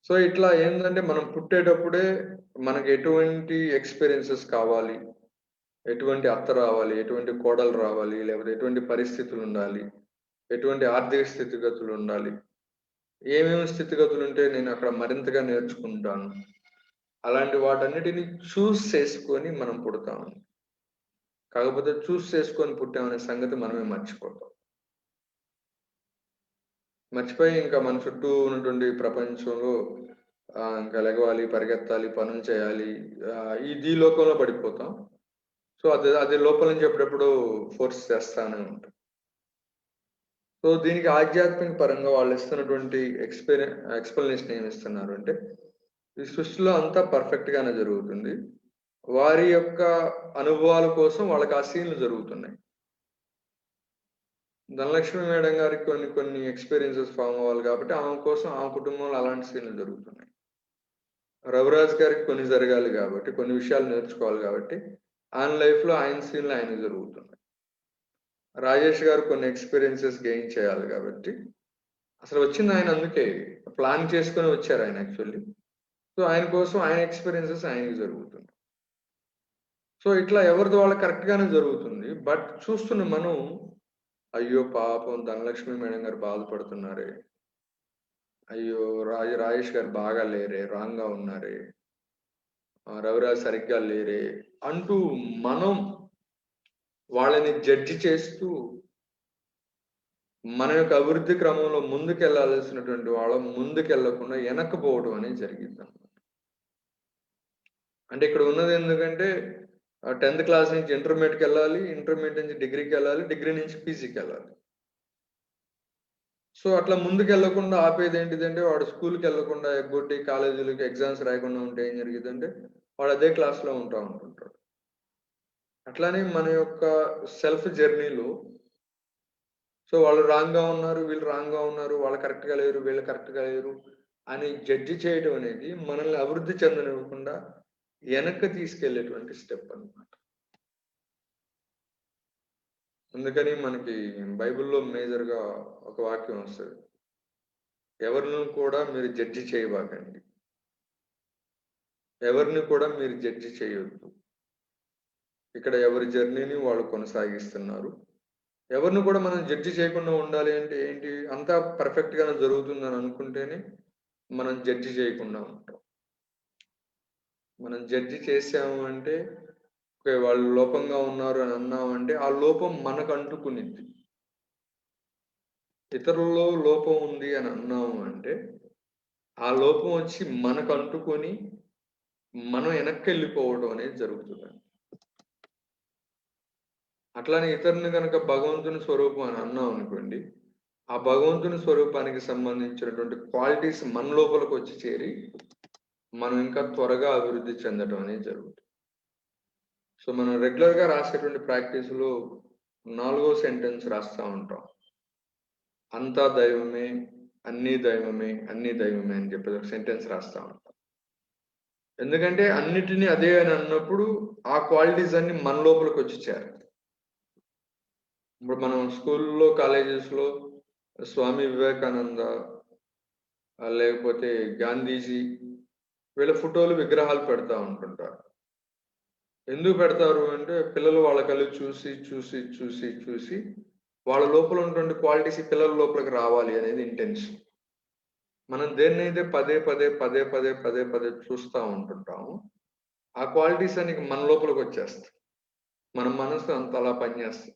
సో ఇట్లా ఏంటంటే మనం పుట్టేటప్పుడే మనకి ఎటువంటి ఎక్స్పీరియన్సెస్ కావాలి, ఎటువంటి అత్త రావాలి, ఎటువంటి కోడలు రావాలి, లేకపోతే ఎటువంటి పరిస్థితులు ఉండాలి, ఎటువంటి ఆర్థిక స్థితిగతులు ఉండాలి, ఏమేమి స్థితిగతులు ఉంటే నేను అక్కడ మరింతగా నేర్చుకుంటాను, అలాంటి వాటన్నిటిని చూస్ చేసుకొని మనం పుడతాము. కాకపోతే చూస్ చేసుకొని పుట్టామనే సంగతి మనమే మర్చిపోతాం. మర్చిపోయి ఇంకా మన చుట్టూ ఉన్నటువంటి ప్రపంచంలో ఇంకా లెగవాలి, పరిగెత్తాలి, పనులు చేయాలి, ఈ లోకంలో పడిపోతాం. సో అదే లోపల నుంచి ఎప్పుడెప్పుడు ఫోర్స్ చేస్తానే ఉంటాం. సో దీనికి ఆధ్యాత్మిక పరంగా వాళ్ళు ఇస్తున్నటువంటి ఎక్స్ప్లెనేషన్ ఏమి ఇస్తున్నారు అంటే, ఈ సృష్టిలో అంతా పర్ఫెక్ట్ గానే జరుగుతుంది. వారి యొక్క అనుభవాల కోసం వాళ్ళకి ఆ సీన్లు జరుగుతున్నాయి. ధనలక్ష్మి మేడం గారికి కొన్ని ఎక్స్పీరియన్సెస్ ఫామ్ అవ్వాలి కాబట్టి ఆమె కోసం ఆమె కుటుంబంలో అలాంటి సీన్లు జరుగుతున్నాయి. రవిరాజ్ గారికి కొన్ని జరగాలి కాబట్టి, కొన్ని విషయాలు నేర్చుకోవాలి కాబట్టి ఆయన లైఫ్లో ఆయన సీన్లు ఆయన జరుగుతున్నాయి. రాజేష్ గారు కొన్ని ఎక్స్పీరియన్సెస్ గెయిన్ చేయాలి కాబట్టి, అసలు వచ్చింది ఆయన అందుకే ప్లాన్ చేసుకొని వచ్చారు ఆయన యాక్చువల్లీ. సో ఆయన కోసం ఆయన ఎక్స్పీరియన్సెస్ ఆయనకి జరుగుతుంది. సో ఇట్లా ఎవరిది వాళ్ళకి కరెక్ట్ గానే జరుగుతుంది. బట్ చూస్తున్న మనం, అయ్యో పాపం ధనలక్ష్మి మేడం గారు బాధపడుతున్నారే, అయ్యో రాజేష్ గారు బాగా లేరే, రాంగ్ గా ఉన్నారే, రవిరాజ్ సరిగ్గా లేరే అంటూ మనం వాళ్ళని జడ్జి చేస్తూ మన యొక్క అభివృద్ధి క్రమంలో ముందుకెళ్లాల్సినటువంటి వాళ్ళం ముందుకెళ్లకుండా వెనక్కిపోవడం అనేది జరిగింది అన్నమాట. అంటే ఇక్కడ ఉన్నది ఎందుకంటే 10th క్లాస్ నుంచి ఇంటర్మీడియట్కి వెళ్ళాలి, ఇంటర్మీడియట్ నుంచి డిగ్రీకి వెళ్ళాలి, డిగ్రీ నుంచి పీజీకి వెళ్ళాలి. సో అట్లా ముందుకెళ్లకుండా ఆపేది ఏంటిదంటే, వాడు స్కూల్కి వెళ్లకుండా ఎగ్గొట్టి కాలేజీలకి ఎగ్జామ్స్ రాయకుండా ఉంటే ఏం జరిగిందంటే వాడు అదే క్లాస్లో ఉంటుంటాడు. అట్లానే మన యొక్క సెల్ఫ్ జర్నీలో సో వాళ్ళు రాంగ్ గా ఉన్నారు, వీళ్ళు రాంగ్ గా ఉన్నారు, వాళ్ళు కరెక్ట్ గా లేరు, వీళ్ళు కరెక్ట్ గా లేరు అని జడ్జి చేయడం అనేది మనల్ని అభివృద్ధి చెందనివ్వకుండా వెనక్కి తీసుకెళ్లేటువంటి స్టెప్ అన్నమాట. అందుకని మనకి బైబిల్లో మేజర్ గా ఒక వాక్యం వస్తుంది, ఎవరిని కూడా మీరు జడ్జి చేయబాకండి, ఎవరిని కూడా మీరు జడ్జి చేయొద్దు. ఇక్కడ ఎవరి జర్నీని వాళ్ళు కొనసాగిస్తున్నారు. ఎవరిని కూడా మనం జడ్జి చేయకుండా ఉండాలి అంటే ఏంటి, అంతా పర్ఫెక్ట్ గానే జరుగుతుందని అనుకుంటేనే మనం జడ్జి చేయకుండా ఉంటాం. మనం జడ్జి చేసాము అంటే వాళ్ళు లోపంగా ఉన్నారు అని అన్నామంటే ఆ లోపం మనకు అంటుకునిద్ది. ఇతరులలో లోపం ఉంది అని అన్నాము అంటే ఆ లోపం వచ్చి మనకు అంటుకొని మనం వెనక్కి వెళ్ళిపోవడం అనేది జరుగుతుంది. అట్లానే ఇతరుని కనుక భగవంతుని స్వరూపం అని అన్నాం అనుకోండి, ఆ భగవంతుని స్వరూపానికి సంబంధించినటువంటి క్వాలిటీస్ మన లోపలికి వచ్చి చేరి మనం ఇంకా త్వరగా అభివృద్ధి చెందడం అనేది జరుగుతుంది. సో మనం రెగ్యులర్ గా రాసేటువంటి ప్రాక్టీస్ లో 4వ సెంటెన్స్ రాస్తా ఉంటాం, అంతా దైవమే, అన్ని దైవమే, అన్ని దైవమే అని చెప్పి ఒక సెంటెన్స్ రాస్తా ఉంటాం. ఎందుకంటే అన్నిటినీ అదే అని అన్నప్పుడు ఆ క్వాలిటీస్ అన్ని మన లోపలికి వచ్చి చేరాలి. ఇప్పుడు మనం స్కూల్లో కాలేజెస్లో స్వామి వివేకానంద లేకపోతే గాంధీజీ వీళ్ళ ఫోటోలు విగ్రహాలు పెడతా ఉంటుంటారు. ఎందుకు పెడతారు అంటే పిల్లలు వాళ్ళ కళ్ళు చూసి చూసి చూసి చూసి వాళ్ళ లోపల ఉన్నటువంటి క్వాలిటీస్ పిల్లల లోపలికి రావాలి అనేది ఇంటెన్షన్. మనం దేన్నైతే పదే పదే పదే పదే పదే పదే చూస్తూ ఉంటుంటాము ఆ క్వాలిటీస్ అన్ని మన లోపలికి వచ్చేస్తాయి, మన మనసు అంత అలా పనిచేస్తుంది.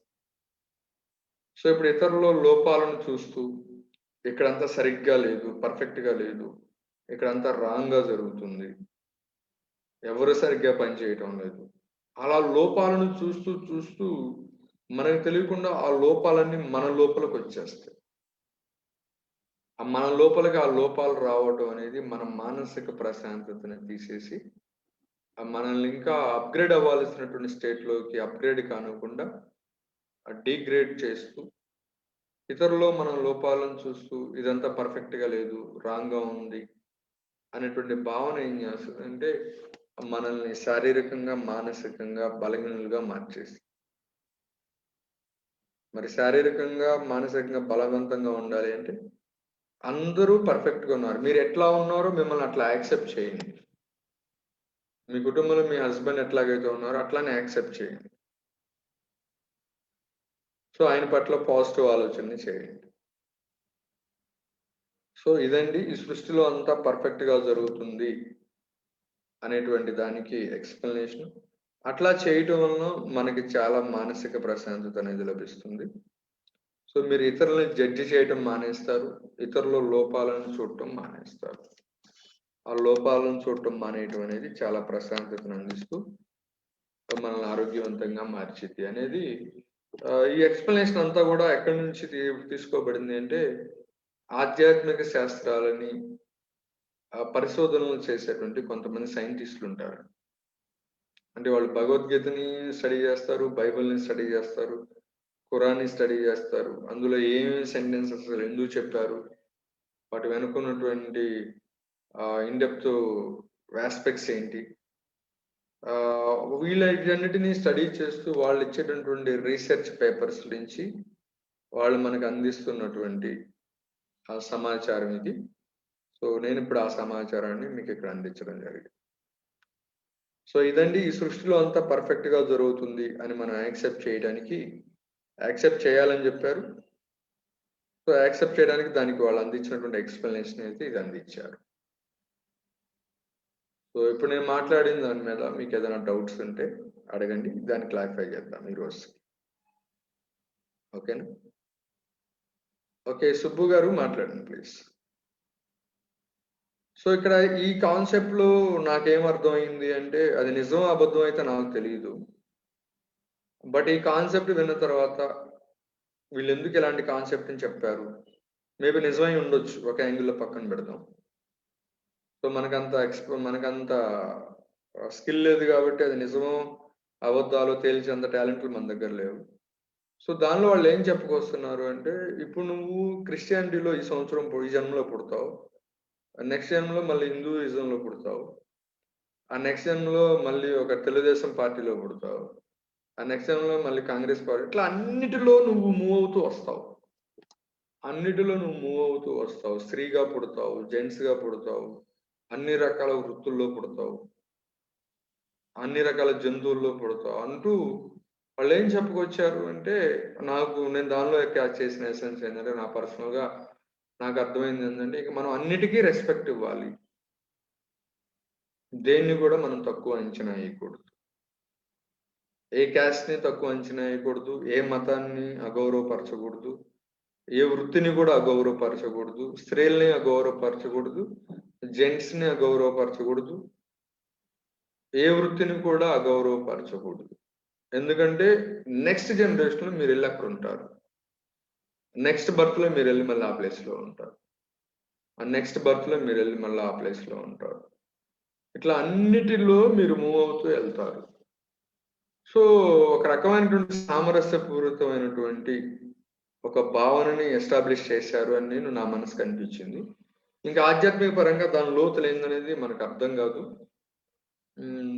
సో ఇప్పుడు ఇతరుల లోపాలను చూస్తూ ఇక్కడంతా సరిగ్గా లేదు, పర్ఫెక్ట్గా లేదు, ఇక్కడంతా రాంగ్గా జరుగుతుంది, ఎవరు సరిగ్గా పనిచేయటం లేదు, అలా లోపాలను చూస్తూ చూస్తూ మనకు తెలియకుండా ఆ లోపాలన్నీ మన లోపలికి వచ్చేస్తాయి. మన లోపలికి ఆ లోపాలు రావటం అనేది మన మానసిక ప్రశాంతతని తీసేసి మనల్ని ఇంకా అప్గ్రేడ్ అవ్వాల్సినటువంటి స్టేట్లోకి అప్గ్రేడ్ కానివ్వకుండా డీగ్రేడ్ చేస్తూ ఇతరులో మనం లోపాలను చూస్తూ ఇదంతా పర్ఫెక్ట్గా లేదు, రాంగ్గా ఉంది అనేటువంటి భావన ఏం చేస్తుంది అంటే మనల్ని శారీరకంగా మానసికంగా బలహీనులుగా మార్చేసి, మరి శారీరకంగా మానసికంగా బలవంతంగా ఉండాలి అంటే అందరూ పర్ఫెక్ట్గా ఉన్నారు, మీరు ఎట్లా ఉన్నారో మిమ్మల్ని అట్లా యాక్సెప్ట్ చేయండి. మీ కుటుంబంలో మీ హస్బెండ్ ఎట్లాగైతే ఉన్నారో అట్లానే యాక్సెప్ట్ చేయండి. సో ఆయన పట్ల పాజిటివ్ ఆలోచన చేయండి. సో ఇదండి ఈ సృష్టిలో అంతా పర్ఫెక్ట్గా జరుగుతుంది అనేటువంటి దానికి ఎక్స్ప్లెనేషన్. అట్లా చేయటం వలన మనకి చాలా మానసిక ప్రశాంతత అనేది లభిస్తుంది. సో మీరు ఇతరులని జడ్జి చేయటం మానేస్తారు, ఇతరుల లోపాలను చూడటం మానేస్తారు. ఆ లోపాలను చూడటం మానేయటం అనేది చాలా ప్రశాంతతను అందిస్తూ మనల్ని ఆరోగ్యవంతంగా మార్చిద్ది అనేది ఈ ఎక్స్ప్లెనేషన్ అంతా కూడా ఎక్కడి నుంచి తీసుకోబడింది అంటే ఆధ్యాత్మిక శాస్త్రాలని పరిశోధనలు చేసేటువంటి కొంతమంది సైంటిస్టులు ఉంటారు. అంటే వాళ్ళు భగవద్గీతని స్టడీ చేస్తారు, బైబిల్ని స్టడీ చేస్తారు, ఖురాన్ని స్టడీ చేస్తారు. అందులో ఏమేమి సెంటెన్సెస్ ఎందుకు చెప్పారు, వాటి వెనుకున్నటువంటి ఇన్‌డెప్త్ ఆస్పెక్ట్స్ ఏంటి, వీళ్ళన్నిటిని స్టడీ చేస్తూ వాళ్ళు ఇచ్చేటటువంటి రీసెర్చ్ పేపర్స్ నుంచి వాళ్ళు మనకు అందిస్తున్నటువంటి ఆ సమాచారం ఇది. సో నేను ఇప్పుడు ఆ సమాచారాన్ని మీకు ఇక్కడ అందించడం జరిగింది. సో ఇదండి, ఈ సృష్టిలో అంతా పర్ఫెక్ట్ గా జరుగుతుంది అని మనం యాక్సెప్ట్ చేయడానికి, యాక్సెప్ట్ చేయాలని చెప్పారు. సో యాక్సెప్ట్ చేయడానికి దానికి వాళ్ళు అందించినటువంటి ఎక్స్ప్లెనేషన్ అయితే ఇది అందించారు. సో ఇప్పుడు నేను మాట్లాడిన దాని మీద మీకు ఏదైనా డౌట్స్ ఉంటే అడగండి, దాన్ని క్లారిఫై చేద్దాం ఈరోజు. ఓకేనా? ఓకే, సుబ్బు గారు మాట్లాడండి ప్లీజ్. సో ఇక్కడ ఈ కాన్సెప్ట్ లో నాకేం అర్థమైంది అంటే, అది నిజం అబద్ధం అయితే నాకు తెలియదు, బట్ ఈ కాన్సెప్ట్ విన్న తర్వాత వీళ్ళు ఎందుకు ఇలాంటి కాన్సెప్ట్ అని చెప్పారు, మేబీ నిజమై ఉండొచ్చు, ఒక యాంగిల్లో పక్కన పెడదాం. సో మనకంత స్కిల్ లేదు కాబట్టి అది నిజమో అబద్ధాలు తేల్చేంత టాలెంట్లు మన దగ్గర లేవు. సో దానిలో వాళ్ళు ఏం చెప్పుకొస్తున్నారు అంటే, ఇప్పుడు నువ్వు క్రిస్టియానిటీలో ఈ సంవత్సరం ఈ జన్మలో పుడతావు, నెక్స్ట్ జన్మలో మళ్ళీ హిందూయిజంలో పుడతావు, ఆ నెక్స్ట్ జన్మలో మళ్ళీ ఒక తెలుగుదేశం పార్టీలో పుడతావు, ఆ నెక్స్ట్ జన్మలో మళ్ళీ కాంగ్రెస్ పార్టీ, ఇట్లా అన్నిటిలో నువ్వు మూవ్ అవుతూ వస్తావు. అన్నిటిలో నువ్వు మూవ్ అవుతూ వస్తావు. స్త్రీగా పుడతావు, జెంట్స్గా పుడతావు, అన్ని రకాల వృత్తుల్లో పుడతావు, అన్ని రకాల జంతువుల్లో పుడతావు అంటూ వాళ్ళు ఏం చెప్పుకొచ్చారు అంటే, నేను దానిలో క్యాచ్ చేసిన ఎసెన్స్ ఏంటంటే, నా పర్సనల్గా నాకు అర్థమైంది ఏంటంటే, ఇక మనం అన్నిటికీ రెస్పెక్ట్ ఇవ్వాలి, దేన్ని కూడా మనం తక్కువ అంచనా వేయకూడదు. ఏ క్యాస్ట్ని తక్కువ అంచనా వేయకూడదు, ఏ మతాన్ని అగౌరవపరచకూడదు, ఏ వృత్తిని కూడా అగౌరవపరచకూడదు, స్త్రీల్ని అగౌరవపరచకూడదు, జెంట్స్ని అగౌరవపరచకూడదు, ఏ వృత్తిని కూడా అగౌరవపరచకూడదు. ఎందుకంటే నెక్స్ట్ జనరేషన్లో మీరు వెళ్ళి అక్కడ ఉంటారు, నెక్స్ట్ బర్త్లో మీరు వెళ్ళి మళ్ళీ ఆ ప్లేస్లో ఉంటారు, ఆ నెక్స్ట్ బర్త్లో మీరు వెళ్ళి మళ్ళీ ఆ ప్లేస్లో ఉంటారు. ఇట్లా అన్నిటిలో మీరు మూవ్ అవుతూ వెళ్తారు. సో ఒక రకమైనటువంటి సామరస్యపూరితమైనటువంటి ఒక భావనని ఎస్టాబ్లిష్ చేశారు అని నా మనసుకు అనిపించింది. ఇంకా ఆధ్యాత్మిక పరంగా దాని లోతులు ఏందనేది మనకు అర్థం కాదు.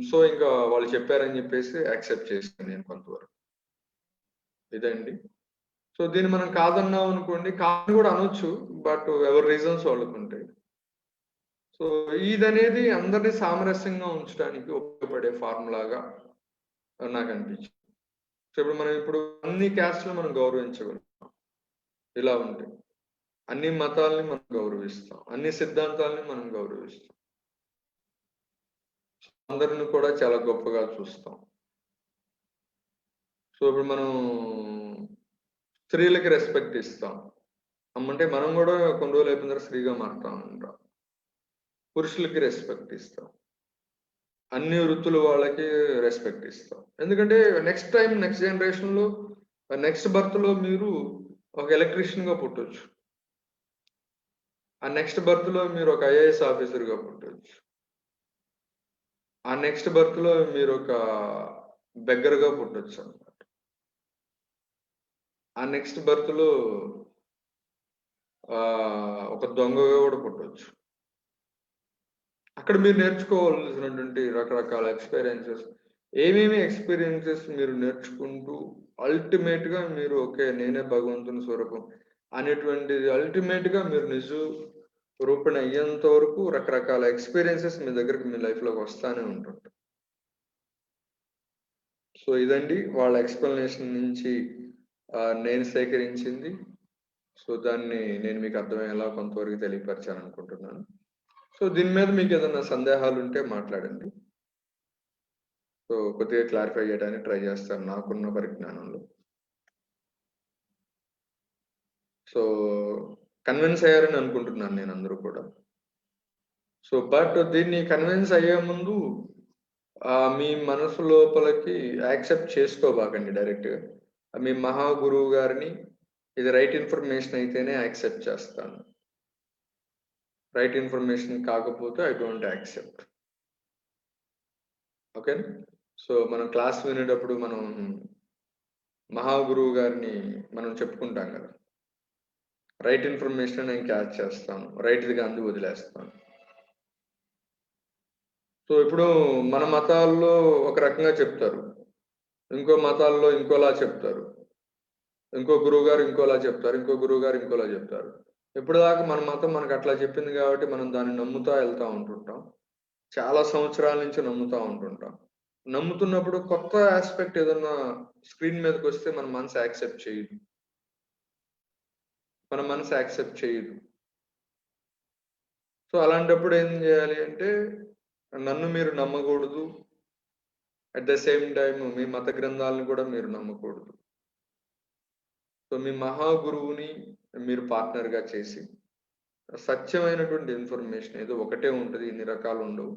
సో ఇంకా వాళ్ళు చెప్పారని చెప్పేసి యాక్సెప్ట్ చేశాను నేను కొంతవరకు. ఇదండి. సో దీన్ని మనం కాదన్నాం అనుకోండి, కాదని కూడా అనొచ్చు, బట్ ఎవరి రీజన్స్ వాళ్ళకు ఉంటాయి. సో ఇదనేది అందరినీ సామరస్యంగా ఉంచడానికి ఉపయోగపడే ఫార్ములాగా నాకు అనిపించింది. సో ఇప్పుడు అన్ని క్యాస్ట్లు మనం గౌరవించగలుగుతాం ఇలా ఉంటాయి, అన్ని మతాలని మనం గౌరవిస్తాం, అన్ని సిద్ధాంతాలని మనం గౌరవిస్తాం, అందరిని కూడా చాలా గొప్పగా చూస్తాం. సో ఇప్పుడు మనం స్త్రీలకి రెస్పెక్ట్ ఇస్తాం, అమ్మంటే మనం కూడా కొన్ని రోజులు అయిపోయిన తర్వాత స్త్రీగా మారుతాం అంటాం. పురుషులకి రెస్పెక్ట్ ఇస్తాం, అన్ని వృత్తుల వాళ్ళకి రెస్పెక్ట్ ఇస్తాం. ఎందుకంటే నెక్స్ట్ జనరేషన్లో నెక్స్ట్ బర్త్లో మీరు ఒక ఎలక్ట్రీషియన్గా పుట్టొచ్చు, ఆ నెక్స్ట్ బర్త్లో మీరు ఒక ఐఏఎస్ ఆఫీసర్గా పుట్టొచ్చు, ఆ నెక్స్ట్ బర్త్లో మీరు ఒక బెగ్గర్గా పుట్టొచ్చు అన్నమాట, ఆ నెక్స్ట్ బర్త్లో ఒక దొంగగా కూడా పుట్టొచ్చు. అక్కడ మీరు నేర్చుకోవాల్సినటువంటి రకరకాల ఎక్స్పీరియన్సెస్, ఏమేమి ఎక్స్పీరియన్సెస్ మీరు నేర్చుకుంటూ అల్టిమేట్గా మీరు ఓకే నేనే భగవంతుని స్వరూపం అనేటువంటిది అల్టిమేట్గా మీరు నిజ రూపణ అయ్యేంత వరకు రకరకాల ఎక్స్పీరియన్సెస్ మీ దగ్గరికి మీ లైఫ్లోకి వస్తానే ఉంటుంటాయి. సో ఇదండి వాళ్ళ ఎక్స్ప్లెనేషన్ నుంచి నేను సేకరించింది. సో దాన్ని నేను మీకు అర్థమయ్యేలా కొంతవరకు తెలియపరిచాను అనుకుంటున్నాను. సో దీని మీద మీకు ఏదైనా సందేహాలు ఉంటే మాట్లాడండి. సో కొద్దిగా క్లారిఫై చేయడానికి ట్రై చేస్తాను నాకున్న పరిజ్ఞానంలో. సో కన్విన్స్ అయ్యారని అనుకుంటున్నాను నేను అందరూ కూడా. సో బట్ దీన్ని కన్విన్స్ అయ్యే ముందు మీ మనసు లోపలికి యాక్సెప్ట్ చేసుకోబాకండి డైరెక్ట్గా. మీ మహా గురువు గారిని ఇది రైట్ ఇన్ఫర్మేషన్ అయితేనే యాక్సెప్ట్ చేస్తాను, రైట్ ఇన్ఫర్మేషన్ కాకపోతే I don't accept. Okay. So మనం క్లాస్ వినేటప్పుడు మనం మహాగురువు గారిని మనం చెప్పుకుంటాం కదా, రైట్ ఇన్ఫర్మేషన్ నేను క్యాచ్ చేస్తాను, రైట్ది కాంది వదిలేస్తాను. సో ఇప్పుడు మన మతాల్లో ఒక రకంగా చెప్తారు, ఇంకో మతాల్లో ఇంకోలా చెప్తారు, ఇంకో గురువు గారు ఇంకోలా చెప్తారు, ఇంకో గురువు గారు ఇంకోలా చెప్తారు. ఇప్పుడు దాకా మన మతం మనకు అట్లా చెప్పింది కాబట్టి మనం దాన్ని నమ్ముతా వెళ్తూ ఉంటుంటాం, చాలా సంవత్సరాల నుంచి నమ్ముతూ ఉంటుంటాం. నమ్ముతున్నప్పుడు కొత్త ఆస్పెక్ట్ ఏదన్నా స్క్రీన్ మీదకి వస్తే మన మనసు యాక్సెప్ట్ చేయదు, మన మనసు యాక్సెప్ట్ చేయదు. సో అలాంటప్పుడు ఏం చేయాలి అంటే, నన్ను మీరు నమ్మకూడదు, అట్ ద సేమ్ టైం మీ మత గ్రంథాలను కూడా మీరు నమ్మకూడదు. సో మీ మహాగురువుని మీరు పార్ట్నర్గా చేసి సత్యమైనటువంటి ఇన్ఫర్మేషన్ ఏదో ఒకటే ఉంటుంది, ఇన్ని రకాలు ఉండవు,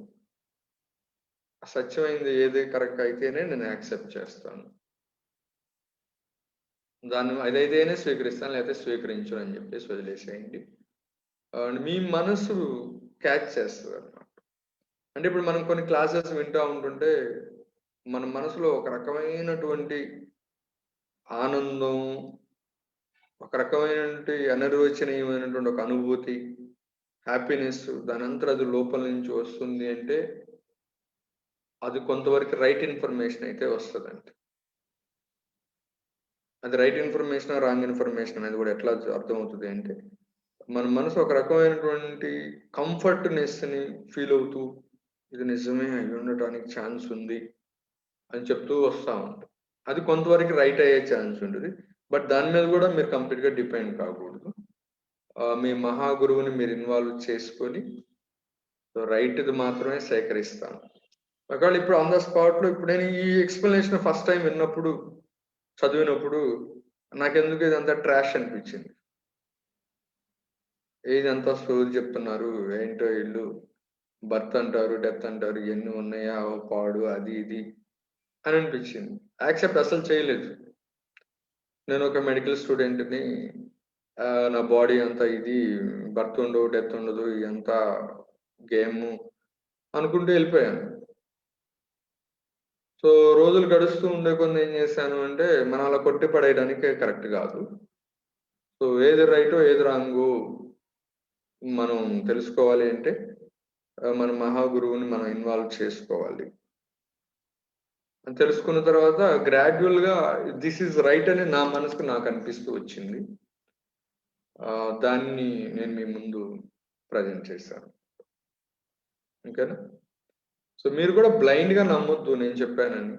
సత్యమైనది ఏది కరెక్ట్ అయితేనే నేను యాక్సెప్ట్ చేస్తాను, దాన్ని అదైతేనే స్వీకరిస్తాను, లేకపోతే స్వీకరించను అని చెప్పేసి వదిలేసేయండి. మీ మనసు క్యాచ్ చేస్తుంది అన్నమాట. అంటే ఇప్పుడు మనం కొన్ని క్లాసెస్ వింటూ ఉంటుంటే మన మనసులో ఒక రకమైనటువంటి ఆనందం, ఒక రకమైనటువంటి అనిర్వచనీయమైనటువంటి ఒక అనుభూతి, హ్యాపీనెస్, దానంతా అది లోపల నుంచి వస్తుంది అంటే అది కొంతవరకు రైట్ ఇన్ఫర్మేషన్ అయితే వస్తుందండి. అది రైట్ ఇన్ఫర్మేషన్ రాంగ్ ఇన్ఫర్మేషన్ అనేది కూడా ఎట్లా అర్థమవుతుంది అంటే, మన మనసు ఒక రకమైనటువంటి కంఫర్ట్నెస్ని ఫీల్ అవుతూ ఇది నిజమే అయి ఉండటానికి ఛాన్స్ ఉంది అని చెప్తూ వస్తూ ఉంటుంది. అది కొంతవరకు రైట్ అయ్యే ఛాన్స్ ఉంటుంది, బట్ దాని మీద కూడా మీరు కంప్లీట్గా డిపెండ్ కాకూడదు. మీ మహాగురువుని మీరు ఇన్వాల్వ్ చేసుకొని రైట్ది మాత్రమే సేకరిస్తాను. ఒకవేళ ఇప్పుడు ఆన్ ద స్పాట్లో ఇప్పుడు నేను ఈ ఎక్స్ప్లెనేషన్ ఫస్ట్ టైం విన్నప్పుడు, చదివినప్పుడు నాకెందుకు ఇదంతా ట్రాష్ అనిపించింది. ఇదంతా స్టోరీ చెప్తున్నారు, ఏంటో వీళ్ళు బర్త్ అంటారు, డెత్ అంటారు, ఇవన్నీ ఉన్నాయా పాడు అది ఇది అని అనిపించింది. యాక్సెప్ట్ అసలు చేయలేదు. నేను ఒక మెడికల్ స్టూడెంట్ని, నా బాడీ అంతా ఇది, బర్త్ ఉండదు, డెత్ ఉండదు, ఇదంతా గేమ్ అనుకుంటూ వెళ్ళిపోయాను. సో రోజులు గడుస్తూ ఉండే కొన్ని ఏం చేశాను అంటే, మనం అలా కొట్టి పడేయడానికి కరెక్ట్ కాదు. సో ఏది రైటో ఏది రాంగో మనం తెలుసుకోవాలి అంటే మన మహాగురువుని మనం ఇన్వాల్వ్ చేసుకోవాలి. తెలుసుకున్న తర్వాత గ్రాడ్యువల్గా దిస్ ఈజ్ రైట్ అని నా మనసుకు నాకు అనిపిస్తూ వచ్చింది. దాన్ని నేను మీ ముందు ప్రజెంట్ చేశాను. ఓకేనా? సో మీరు కూడా బ్లైండ్గా నమ్మొద్దు నేను చెప్పానని,